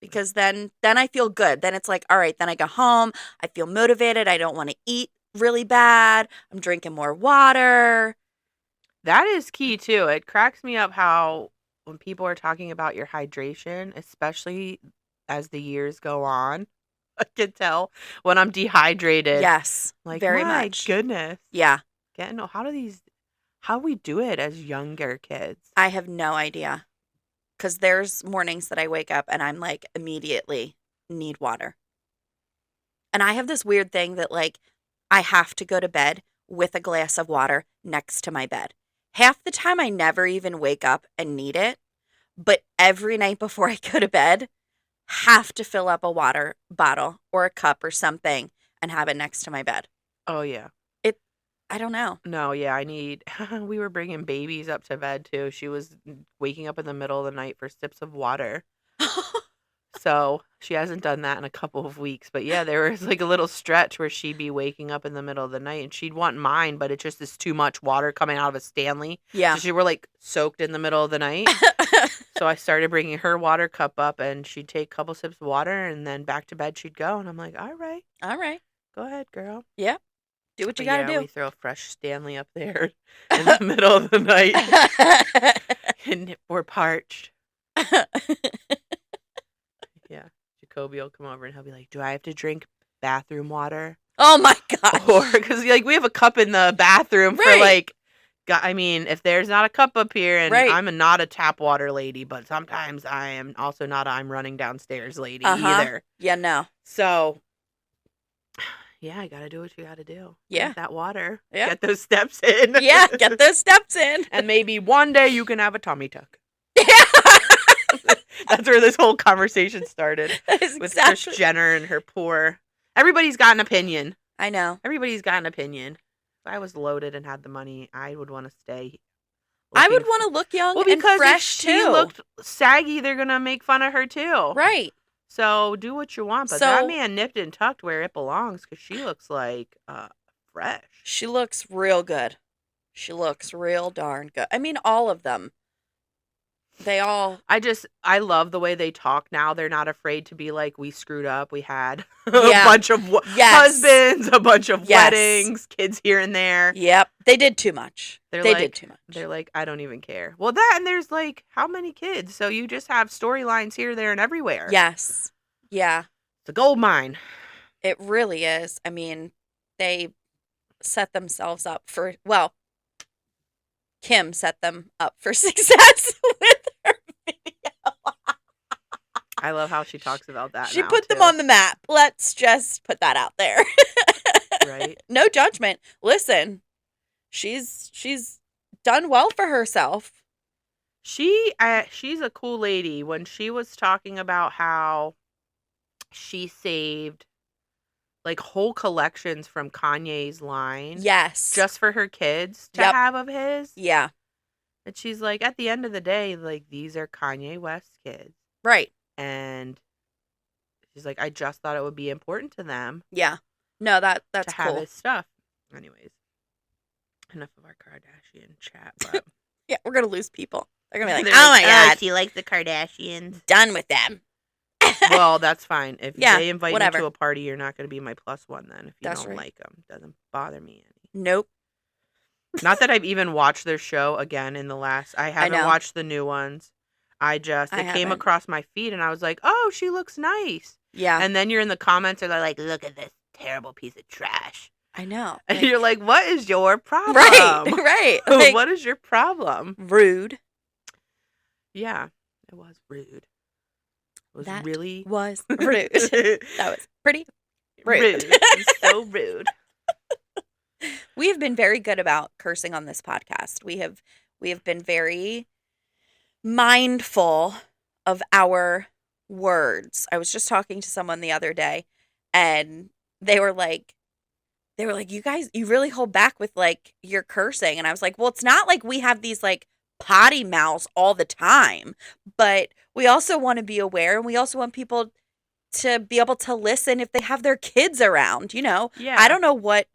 Because then I feel good. Then it's like, all right, then I go home, I feel motivated, I don't want to eat really bad, I'm drinking more water. That is key too. It cracks me up how when people are talking about your hydration, especially as the years go on, I can tell when I'm dehydrated. Yes, like, very my much. Goodness. Yeah. How we do it as younger kids? I have no idea. Because there's mornings that I wake up and I'm like, immediately need water. And I have this weird thing that like, I have to go to bed with a glass of water next to my bed. Half the time I never even wake up and need it. But every night before I go to bed, have to fill up a water bottle or a cup or something and have it next to my bed. Oh, yeah. I don't know. No, yeah, we were bringing babies up to bed too. She was waking up in the middle of the night for sips of water. So she hasn't done that in a couple of weeks. But yeah, there was like a little stretch where she'd be waking up in the middle of the night and she'd want mine, but it just is too much water coming out of a Stanley. Yeah. So she were like soaked in the middle of the night. So I started bringing her water cup up and she'd take a couple sips of water and then back to bed she'd go. And I'm like, all right. Go ahead, girl. Yeah. Do what you got to do. We throw a fresh Stanley up there in the middle of the night. And we're parched. Yeah. Jacoby will come over and he'll be like, do I have to drink bathroom water? Oh, my God. Or, because like, we have a cup in the bathroom for like, I mean, if there's not a cup up here, and I'm not a tap water lady, but sometimes I am also not I'm running downstairs lady either. Yeah, no. So... Yeah, you gotta do what you gotta do. Yeah. Drink that water. Yeah. Get those steps in. Yeah, get those steps in. And maybe one day you can have a tummy tuck. Yeah. That's where this whole conversation started. That is With exactly. Kris Jenner and her poor... Everybody's got an opinion. I know. Everybody's got an opinion. If I was loaded and had the money, I would want to stay. I would want to look young and fresh, if she too. looked saggy, they're going to make fun of her, too. Right. So do what you want. But that man nipped and tucked where it belongs because she looks like fresh. She looks real good. She looks real darn good. I mean, all of them. They all... I love the way they talk now. They're not afraid to be like, we screwed up. We had a bunch of husbands, a bunch of weddings, kids here and there. Yep. They did too much. They did too much. They're like, I don't even care. Well, that, and there's like, how many kids? So you just have storylines here, there, and everywhere. Yes. Yeah. It's a gold mine. It really is. I mean, they set themselves up for... Well, Kim set them up for success with her video. I love how she talks about that. She put them on the map. Let's just put that out there. Right. No judgment. Listen, she's done well for herself. She's a cool lady. When she was talking about how she saved like whole collections from Kanye's line. Yes. Just for her kids to have of his. Yeah. And she's like, at the end of the day, like, these are Kanye West's kids. Right. And she's like, I just thought it would be important to them. Yeah. No, that's to cool. have his stuff. Anyways. Enough of our Kardashian chat. But... Yeah, we're going to lose people. They're going to be like, oh my God. She likes the Kardashians. Done with them. Well, that's fine. If they invite me whatever. to a party, you're not going to be my +1 then. If you don't like them, doesn't bother me any. Nope. Not that I've even watched their show again in the last. I haven't watched the new ones. It came across my feed and I was like, oh, she looks nice. Yeah. And then you're in the comments and they're like, look at this terrible piece of trash. I know. And you're like, what is your problem? Right. Like, what is your problem? Rude. Yeah, it was rude. That really was rude. That was pretty rude. So rude. We have been very good about cursing on this podcast. We have been very mindful of our words. I was just talking to someone the other day and they were like, you guys, you really hold back with like your cursing. And I was like, well, it's not like we have these like potty mouths all the time, but we also want to be aware and we also want people to be able to listen if they have their kids around, you know? Yeah. I don't know what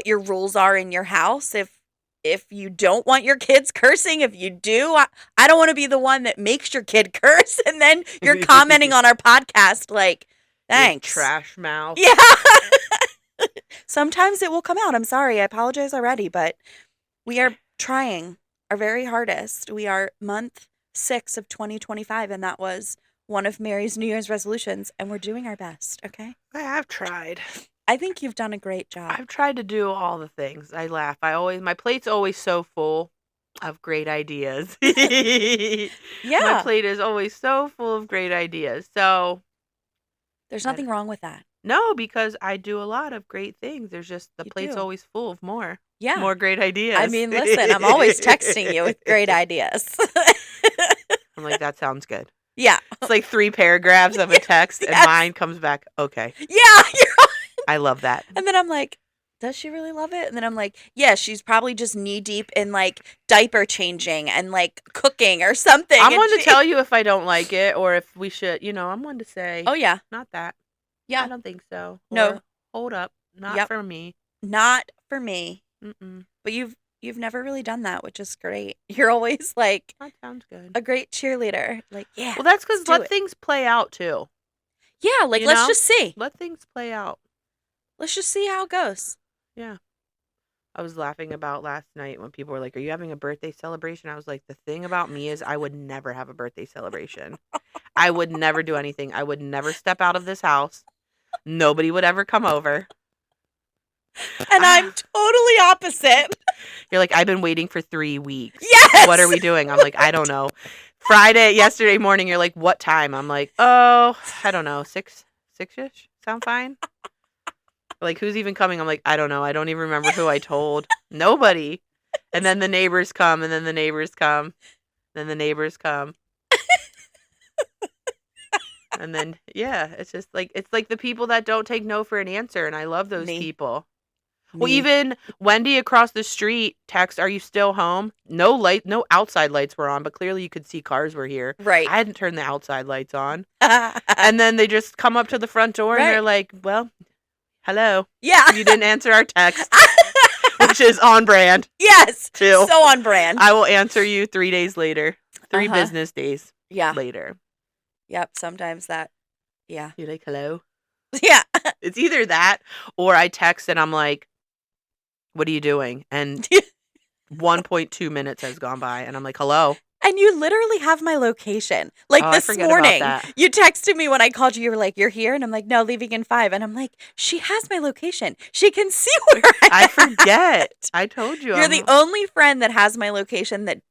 your rules are in your house. If you don't want your kids cursing, if you do, I don't want to be the one that makes your kid curse and then you're commenting on our podcast like, thanks. Your trash mouth. Yeah. Sometimes it will come out. I'm sorry. I apologize already, but we are trying our very hardest. We are month 6 of 2025, and that was one of Mary's New Year's resolutions, and we're doing our best, okay? I have tried. I think you've done a great job. I've tried to do all the things. I laugh. My plate's always so full of great ideas. Yeah. My plate is always so full of great ideas. So there's nothing wrong with that. No, because I do a lot of great things. There's just the plate's always full of more. Yeah. More great ideas. I mean, listen, I'm always texting you with great ideas. I'm like, that sounds good. Yeah. It's like 3 paragraphs of a text and mine comes back, okay. Yeah. I love that. And then I'm like, does she really love it? And then I'm like, yeah, she's probably just knee deep in like diaper changing and like cooking or something. I'm one to tell you if I don't like it or if we should, I'm one to say, oh, yeah. Not that. Yeah. I don't think so. No. Or, hold up. Not for me. Not for me. Mm-mm. But you've never really done that, which is great. You're always like, that sounds good. A great cheerleader. Like, yeah. Well, that's because let things play out too. Yeah, like let's just see. Let things play out. Let's just see how it goes. Yeah. I was laughing about last night when people were like, are you having a birthday celebration? I was like, the thing about me is I would never have a birthday celebration. I would never do anything. I would never step out of this house. Nobody would ever come over. And I'm totally opposite. You're like, I've been waiting for 3 weeks. Yes. What are we doing? I'm like, I don't know. Yesterday morning, you're like, what time? I'm like, oh, I don't know. 6-ish? Sound fine? Like, who's even coming? I'm like, I don't know. I don't even remember who I told. Nobody. And then the neighbors come, and then the neighbors come. Then the neighbors come. And then, yeah, it's just like, it's like the people that don't take no for an answer. And I love those Me. people. Well, Me. even Wendy across the street text, "Are you still home?" No light, no outside lights were on, but clearly you could see cars were here. Right. I hadn't turned the outside lights on. And then they just come up to the front door and they're like, "Well, hello. Yeah. You didn't answer our text," which is on brand. Yes. Too. So on brand. I will answer you 3 days later. 3 business days later. Yep. Sometimes that. Yeah. You're like, hello? Yeah. It's either that or I text and I'm like, what are you doing? And 1.2 minutes has gone by and I'm like, hello? And you literally have my location. Like this morning, you texted me when I called you. You were like, "You're here," and I'm like, "No, leaving in 5." And I'm like, "She has my location. She can see where I forget. I told you. You're the only friend that has my location that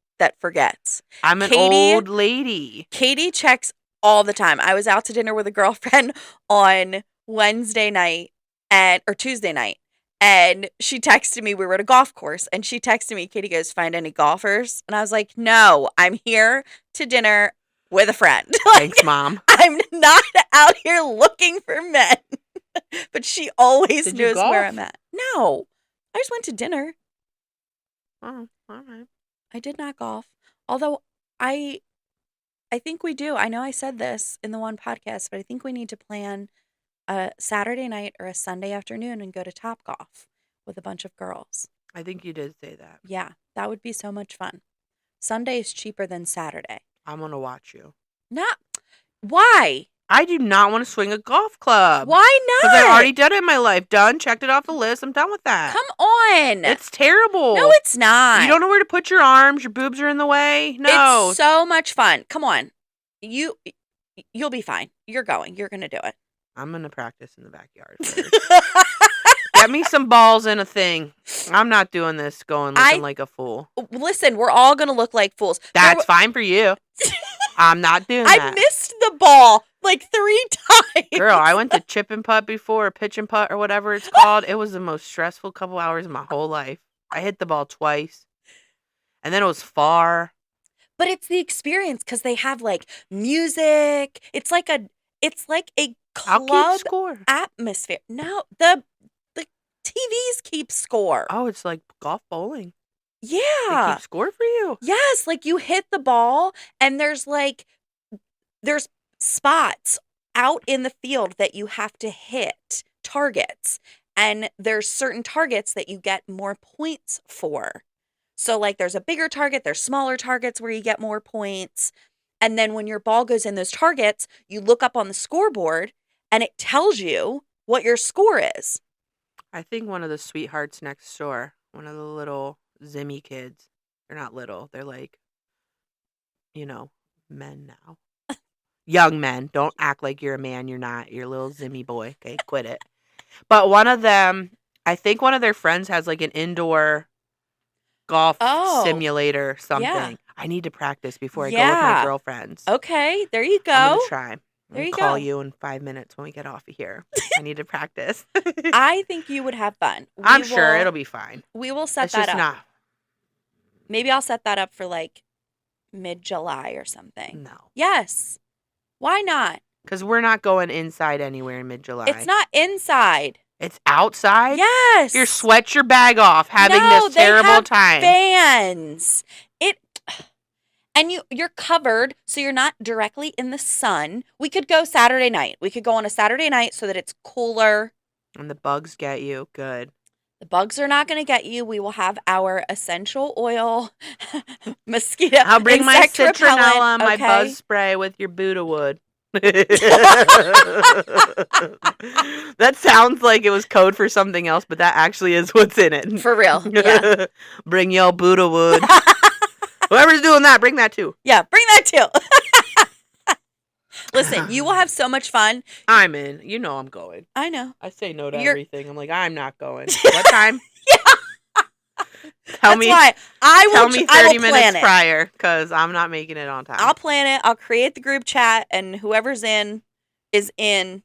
forgets. I'm an old lady. Katie checks all the time. I was out to dinner with a girlfriend on Wednesday night or Tuesday night. And she texted me, we were at a golf course, and she texted me, Katie goes, "Find any golfers?" And I was like, "No, I'm here to dinner with a friend." Thanks, Mom. I'm not out here looking for men. But she always knows where I'm at. No, I just went to dinner. Oh, all right. I did not golf. Although I think we do. I know I said this in the one podcast, but I think we need to plan a Saturday night or a Sunday afternoon and go to Topgolf with a bunch of girls. I think you did say that. Yeah, that would be so much fun. Sunday is cheaper than Saturday. I'm going to watch you. Not. Why? I do not want to swing a golf club. Why not? Because I've already done it in my life. Done. Checked it off the list. I'm done with that. Come on. It's terrible. No, it's not. You don't know where to put your arms. Your boobs are in the way. No. It's so much fun. Come on. You'll be fine. You're going. You're going to do it. I'm going to practice in the backyard first. Get me some balls and a thing. I'm not doing this looking like a fool. Listen, we're all going to look like fools. That's fine for you. I'm not doing that. I missed the ball like 3 times. Girl, I went to chip and putt before, or pitch and putt, or whatever it's called. It was the most stressful couple hours of my whole life. I hit the ball twice. And then it was far. But it's the experience because they have like music. It's like a club atmosphere. No, the TVs keep score. Oh, it's like golf bowling. Yeah. They keep score for you. Yes, like you hit the ball and there's spots out in the field that you have to hit, targets. And there's certain targets that you get more points for. So like there's a bigger target, there's smaller targets where you get more points. And then when your ball goes in those targets, you look up on the scoreboard and it tells you what your score is. I think one of the sweethearts next door, one of the little Zimmy kids, they're not little, they're like, men now. Young men. Don't act like you're a man, you're not. You're a little Zimmy boy. Okay, quit it. But one of them, I think one of their friends has like an indoor golf simulator or something. Yeah. I need to practice before I go with my girlfriends. Okay, there you go. I'm going to try. There you go. Call you in 5 minutes when we get off of here. I need to practice. I think you would have fun. I'm sure it'll be fine. We will set that up. Not. Maybe I'll set that up for like mid-July or something. No. Yes. Why not? Because we're not going inside anywhere in mid-July. It's not inside. It's outside? Yes. You're sweat your bag off having this terrible time. Fans. And you're covered, so you're not directly in the sun. We could go Saturday night. We could go on a Saturday night so that it's cooler. And the bugs get you. Good. The bugs are not going to get you. We will have our essential oil, mosquito. I'll bring my citronella, my buzz spray with your Buddha wood. That sounds like it was code for something else, but that actually is what's in it. For real. Yeah. Bring your Buddha wood. Whoever's doing that, bring that too. Yeah, bring that too. Listen, you will have so much fun. I'm in. You know I'm going. I know. I say no to everything. I'm like, I'm not going. What time? Tell me 30 minutes prior, because I'm not making it on time. I'll plan it. I'll create the group chat, and whoever's in is in.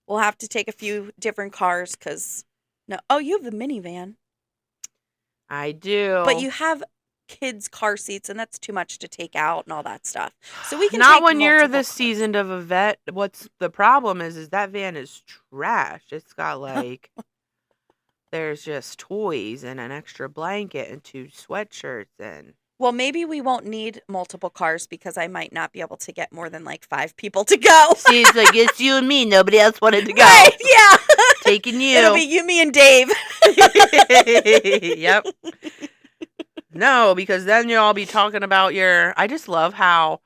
We'll have to take a few different cars because No. Oh, you have the minivan. I do. But you have kids' car seats, and that's too much to take out and all that stuff. So we can Not take when you're multiple this cars. seasoned of a vet. What's the problem is that van is trash. It's got like there's just toys and an extra blanket and 2 sweatshirts and Well, maybe we won't need multiple cars because I might not be able to get more than like 5 people to go. see, it's like it's you and me. Nobody else wanted to go. Right, yeah. Taking you. It'll be you, me, and Dave. Yep. No, because then you'll all be talking about your. I just love how,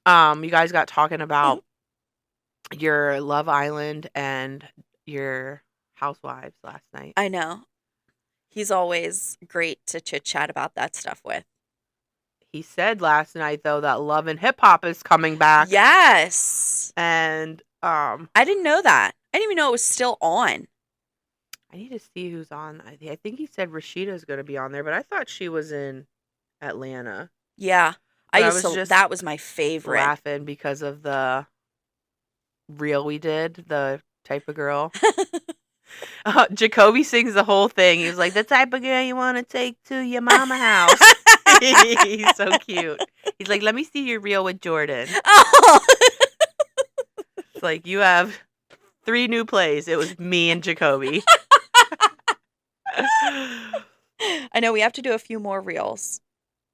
you guys got talking about your Love Island and your Housewives last night. I know. He's always great to chit chat about that stuff with. He said last night though that Love and Hip Hop is coming back. Yes. And I didn't know that. I didn't even know it was still on. I need to see who's on. I think he said Rashida's going to be on there, but I thought she was in Atlanta. Yeah. But I was just that was my favorite. laughing because of the reel we did, the type of girl. Jacoby sings the whole thing. He was like, the type of girl you want to take to your mama house. He's so cute. He's like, let me see your reel with Jordan. Oh. It's like, you have 3 new plays. It was me and Jacoby. I know we have to do a few more reels.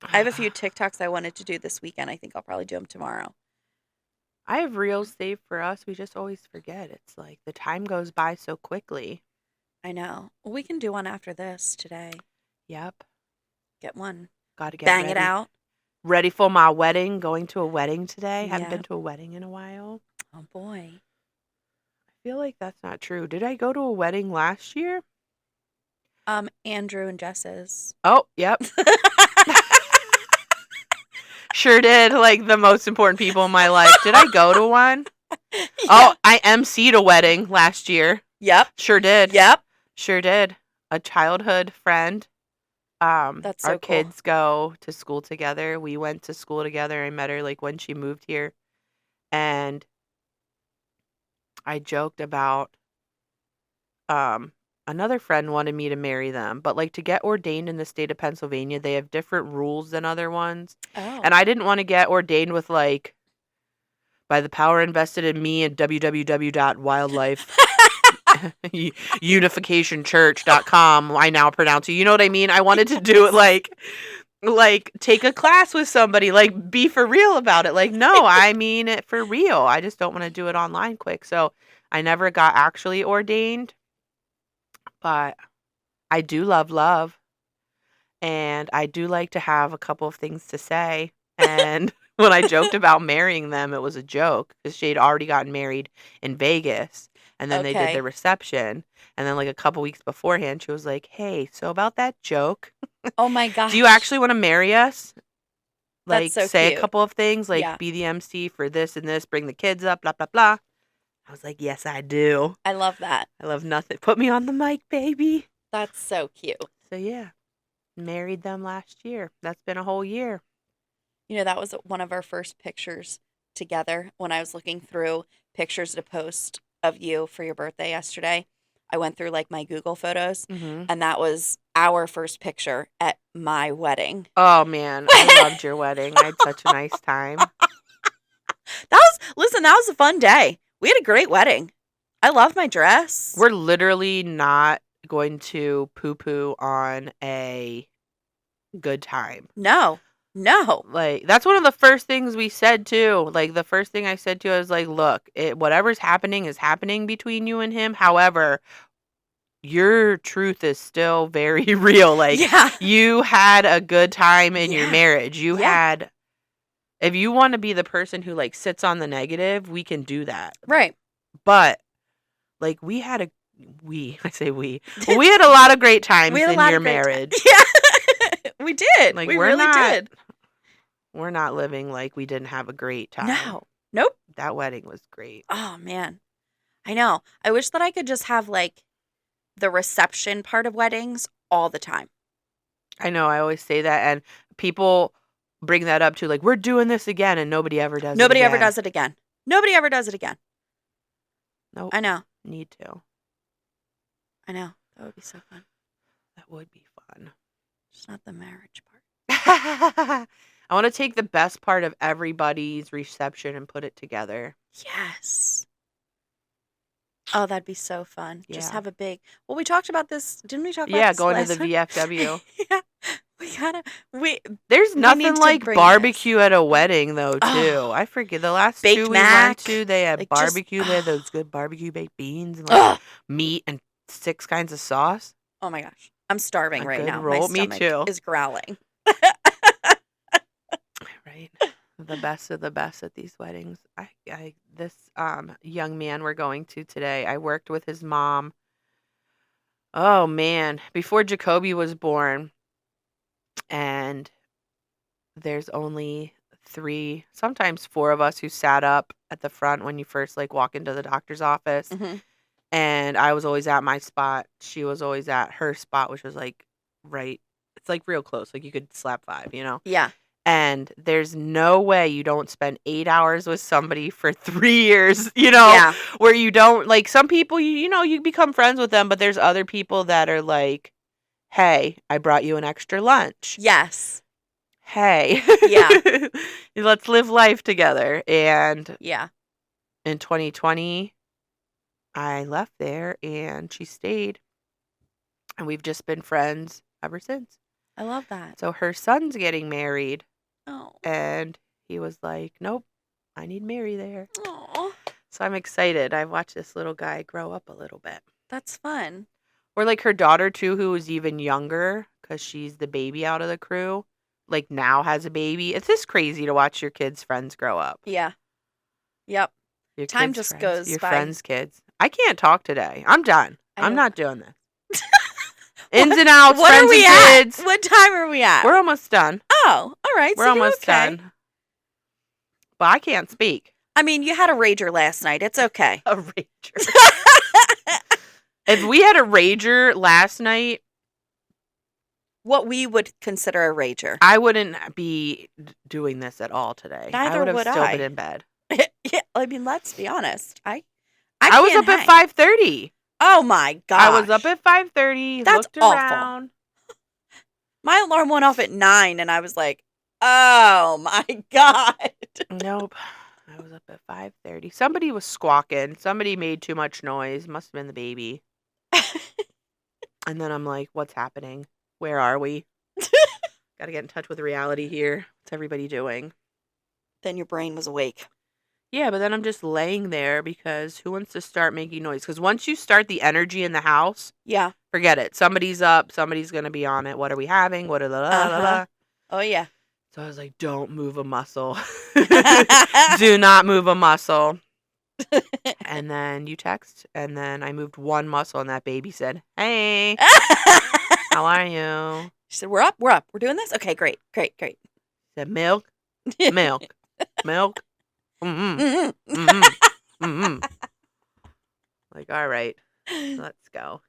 I have a few TikToks I wanted to do this weekend. I think I'll probably do them tomorrow. I have reels saved for us. We just always forget. It's like the time goes by so quickly. I know. Well, we can do one after this today. Yep. Get one. Got to get Bang ready. it out. Ready for my wedding. Going to a wedding today. Haven't Yeah. been to a wedding in a while. Oh, boy. I feel like that's not true. Did I go to a wedding last year? Andrew and Jess's. Oh, yep. Sure did. Like the most important people in my life. Did I go to one? Yeah. Oh, I emceed a wedding last year. Yep. Sure did. Yep. Sure did. A childhood friend. That's so our cool. kids go to school together. We went to school together. I met her like when she moved here. And I joked about another friend wanted me to marry them, but like to get ordained in the state of Pennsylvania, they have different rules than other ones. Oh. And I didn't want to get ordained with like by the power invested in me at www.wildlifeunificationchurch.com. I now pronounce it. You know what I mean? I wanted to do it like take a class with somebody, like be for real about it. Like, no, I mean it for real. I just don't want to do it online quick. So I never got actually ordained. But I do love, and I do like to have a couple of things to say. And when I joked about marrying them, it was a joke because she had already gotten married in Vegas, and then they did Okay. the reception. And then like a couple weeks beforehand, she was like, hey, so about that joke, Oh, my gosh. do you actually want to marry us? Like, That's so say cute. a couple of things, like Yeah. be the MC for this and this, bring the kids up, blah, blah, blah. I was like, yes, I do. I love that. I love nothing. Put me on the mic, baby. That's so cute. So yeah, married them last year. That's been a whole year. You know, that was one of our first pictures together when I was looking through pictures to post of you for your birthday yesterday. I went through like my Google photos, and that was our first picture at my wedding. Oh man, I loved your wedding. I had such a nice time. That was a fun day. We had a great wedding. I love my dress. We're literally not going to poo-poo on a good time. No. Like, that's one of the first things we said too. Like, the first thing I said to her was like, look, whatever's happening is happening between you and him. However, your truth is still very real. Like, Yeah. you had a good time in your Yeah. marriage. You Yeah. had, if you want to be the person who like sits on the negative, we can do that. Right. But like I say we had a lot of great times We had a in lot your of great marriage. Yeah. We did. Like, we really did. We're not living like we didn't have a great time. No. Nope. That wedding was great. Oh, man. I know. I wish that I could just have like the reception part of weddings all the time. I know. I always say that, and people bring that up too. Like, we're doing this again, and nobody ever does. Nobody it ever again. does it again. Nobody ever does it again. Nope. I know. Need to. I know. That would be so fun. That would be fun. Just not the marriage part. I want to take the best part of everybody's reception and put it together. Yes. Oh, that'd be so fun. Just Yeah. have a big. Well, we talked about this. Didn't we talk about Yeah, this going to last the time? VFW. Yeah. We gotta. There's We need nothing to like bring barbecue at a wedding, though, too. Oh, I forget. The last baked 2 we went mac. to, they had Like barbecue. They had just. those good barbecue baked beans and, like, Ugh. meat and 6 kinds of sauce. Oh my gosh. I'm starving A right good now. My roll. Me stomach too. is growling. Right? The best of the best at these weddings. This young man we're going to today, I worked with his mom. Oh, man. Before Jacoby was born, and there's only 3, sometimes 4 of us who sat up at the front when you first, like, walk into the doctor's office. Mm-hmm. And I was always at my spot. She was always at her spot, which was, like, right. It's, like, real close. Like, you could slap 5, you know? Yeah. And there's no way you don't spend 8 hours with somebody for 3 years, you know, Yeah. where you don't, like, some people, you know, you become friends with them, but there's other people that are like, hey, I brought you an extra lunch. Yes. Hey. Yeah. Let's live life together. And Yeah. in 2020, I left there and she stayed. And we've just been friends ever since. I love that. So her son's getting married. Oh. And he was like, nope, I need Mary there. Oh. So I'm excited. I've watched this little guy grow up a little bit. That's fun. Or like her daughter, too, who is even younger because she's the baby out of the crew, like now has a baby. It's just crazy to watch your kids' friends grow up. Yeah. Yep. Your Time kids' just friends, goes your by. friends' kids. I can't talk today. I'm done. I I'm know. not doing this. Ins and outs, What friends are we and at? kids. What time are we at? We're almost done. Oh, all right. We're So you're almost okay. done. But I can't speak. I mean, you had a rager last night. It's okay. A rager. If we had a rager last night, What we would consider a rager. I wouldn't be doing this at all today. I Neither would have would still I. been in bed. Yeah, I mean, let's be honest. I was can't up hang. at 5:30. Oh my gosh. I was up at 5:30. That's looked awful. around. My alarm went off at 9 and I was like, oh my God. Nope. I was up at 5:30. Somebody was squawking. Somebody made too much noise. Must have been the baby. And then I'm like, what's happening? Where are we? Got to get in touch with reality here. What's everybody doing? Then your brain was awake. Yeah, but then I'm just laying there because who wants to start making noise? Because once you start the energy in the house, Yeah. forget it. Somebody's up. Somebody's going to be on it. What are we having? What are the Oh, yeah. So I was like, don't move a muscle. Do not move a muscle. And then you text. And then I moved one muscle and that baby said, hey, how are you? She said, we're up. We're doing this? Okay, great. Said, milk, milk, milk. Mm-hmm. Mm-hmm. Mm-hmm. Mm-hmm. Like, all right, let's go.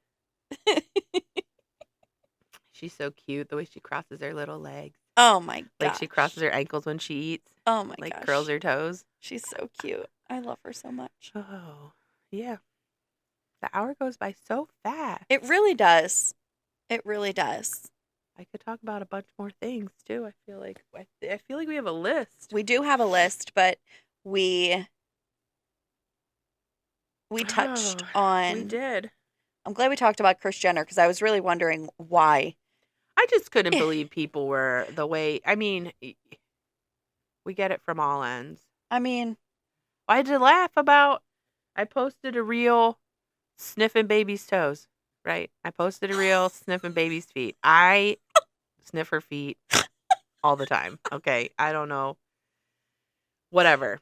She's so cute. The way she crosses her little legs. Oh my god. Like she crosses her ankles when she eats. Oh my like gosh. curls her toes. She's so cute. I love her so much. Oh, yeah. The hour goes by so fast. It really does. It really does. I could talk about a bunch more things too. I feel like we have a list. We do have a list, but we touched on. We did. I'm glad we talked about Kris Jenner because I was really wondering why. I just couldn't believe people were the way. I mean, we get it from all ends. I mean, I had to laugh about. I posted a reel sniffing baby's toes. Right. I posted a reel sniffing baby's feet. I sniff her feet all the time. Okay. I don't know. Whatever.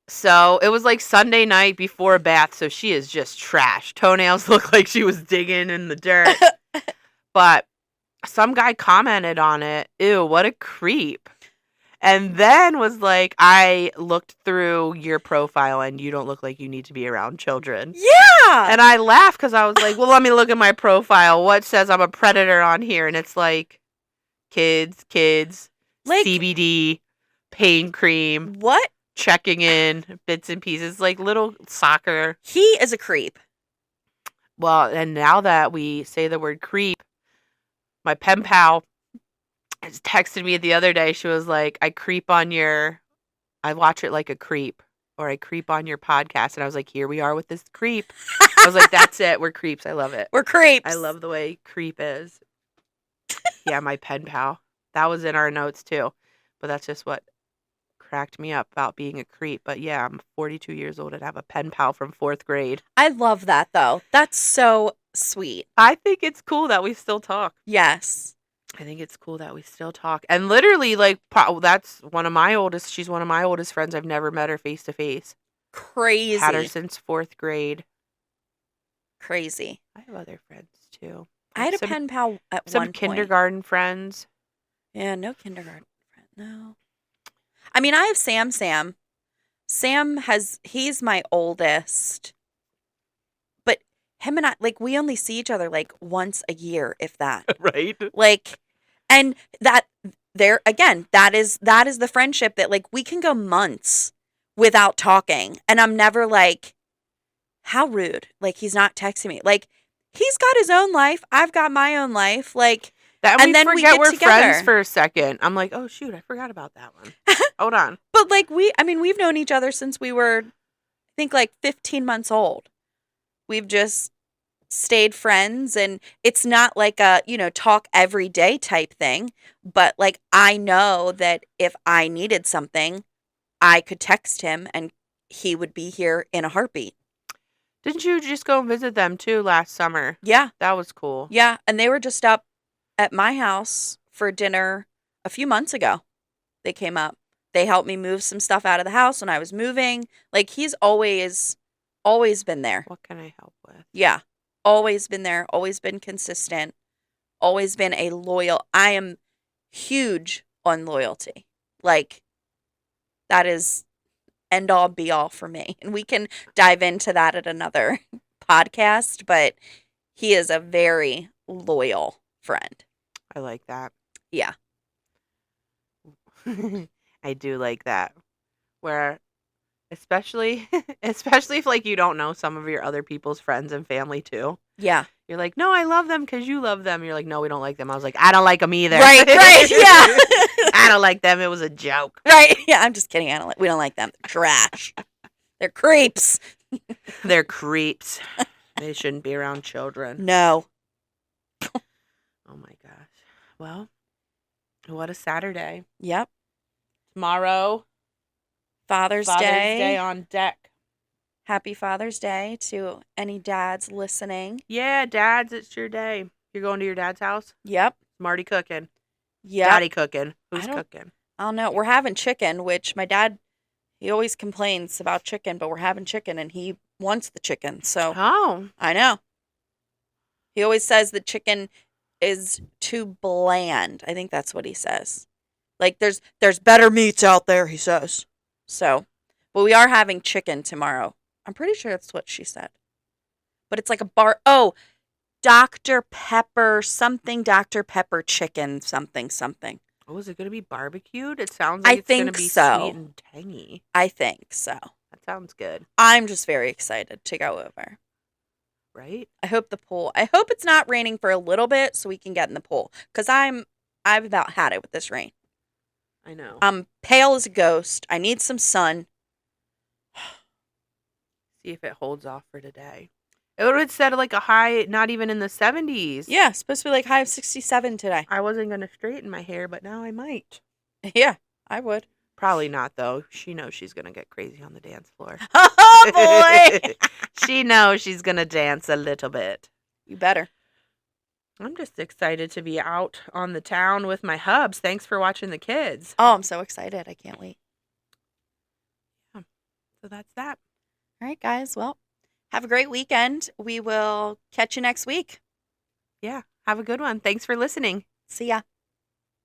So it was like Sunday night before a bath. So she is just trash. Toenails look like she was digging in the dirt. But some guy commented on it. Ew, what a creep. And then was like, I looked through your profile and you don't look like you need to be around children. Yeah. And I laughed because I was like, well, let me look at my profile. What says I'm a predator on here? And it's like kids, like, CBD, pain cream. What? Checking in, bits and pieces, like little soccer. He is a creep. Well, and now that we say the word creep, my pen pal has texted me the other day. She was like, I watch it like a creep, or I creep on your podcast. And I was like, here we are with this creep. I was like, that's it. We're creeps. I love it. We're creeps. I love the way creep is. Yeah, my pen pal. That was in our notes too. But that's just what cracked me up about being a creep. But yeah, I'm 42 years old and have a pen pal from 4th grade. I love that, though. That's so sweet. I think it's cool that we still talk. Yes. I think it's cool that we still talk. And literally, like, she's one of my oldest friends. I've never met her face to face. Crazy. Had her since 4th grade. Crazy. I have other friends too. I had a pen pal at some one point. kindergarten friends. Yeah, no kindergarten friend. No. I mean, I have Sam. He's my oldest. But him and I, like, we only see each other, like, once a year, if that. Right? Like, and that, there, again, that is the friendship that, like, we can go months without talking. And I'm never like, how rude. Like, he's not texting me. Like, he's got his own life. I've got my own life. Like, and then we get we're together. Friends for a second. I'm like, oh shoot, I forgot about that one. Hold on. But like we've known each other since we were, I think, like 15 months old. We've just stayed friends, and it's not like a, talk every day type thing. But like, I know that if I needed something, I could text him and he would be here in a heartbeat. Didn't you just go and visit them too last summer? Yeah. That was cool. Yeah. And they were just up at my house for dinner a few months ago. They came up. They helped me move some stuff out of the house when I was moving. Like, he's always been there. What can I help with? Yeah. Always been there. Always been consistent. Always been a loyal. I am huge on loyalty. Like, that is end all be all for me. And we can dive into that at another podcast, but he is a very loyal friend. I like that. Yeah. I do like that. Where especially if like you don't know some of your other people's friends and family too. Yeah. You're like, no, I love them because you love them. You're like, no, we don't like them. I was like, I don't like them either. Right, yeah. I don't like them. It was a joke. Right, yeah, I'm just kidding. We don't like them. They're trash. They're creeps. They're creeps. They shouldn't be around children. No. Oh my gosh. Well, what a Saturday. Yep. Tomorrow, Father's Day. Day On deck. Happy Father's Day to any dads listening. Yeah, dads, it's your day. You're going to your dad's house? Yep. Marty cooking. Yep. Daddy cooking. Who's cooking? I don't know. We're having chicken, which my dad, he always complains about chicken, but we're having chicken and he wants the chicken. So I know. He always says the chicken is too bland. I think that's what he says. Like, there's better meats out there, he says. So, but we are having chicken tomorrow. I'm pretty sure that's what she said. But it's like Dr. Pepper, something Dr. Pepper chicken, something. Oh, is it going to be barbecued? It sounds like it's going to be sweet and tangy. I think so. That sounds good. I'm just very excited to go over. Right? I hope it's not raining for a little bit so we can get in the pool. Because I've about had it with this rain. I know. I'm pale as a ghost. I need some sun. See if it holds off for today. It would have said like a high, not even in the 70s. Yeah, supposed to be like high of 67 today. I wasn't going to straighten my hair, but now I might. Yeah, I would. Probably not, though. She knows she's going to get crazy on the dance floor. Oh, boy! She knows she's going to dance a little bit. You better. I'm just excited to be out on the town with my hubs. Thanks for watching the kids. Oh, I'm so excited. I can't wait. Yeah. So that's that. All right, guys. Well, have a great weekend. We will catch you next week. Yeah. Have a good one. Thanks for listening. See ya.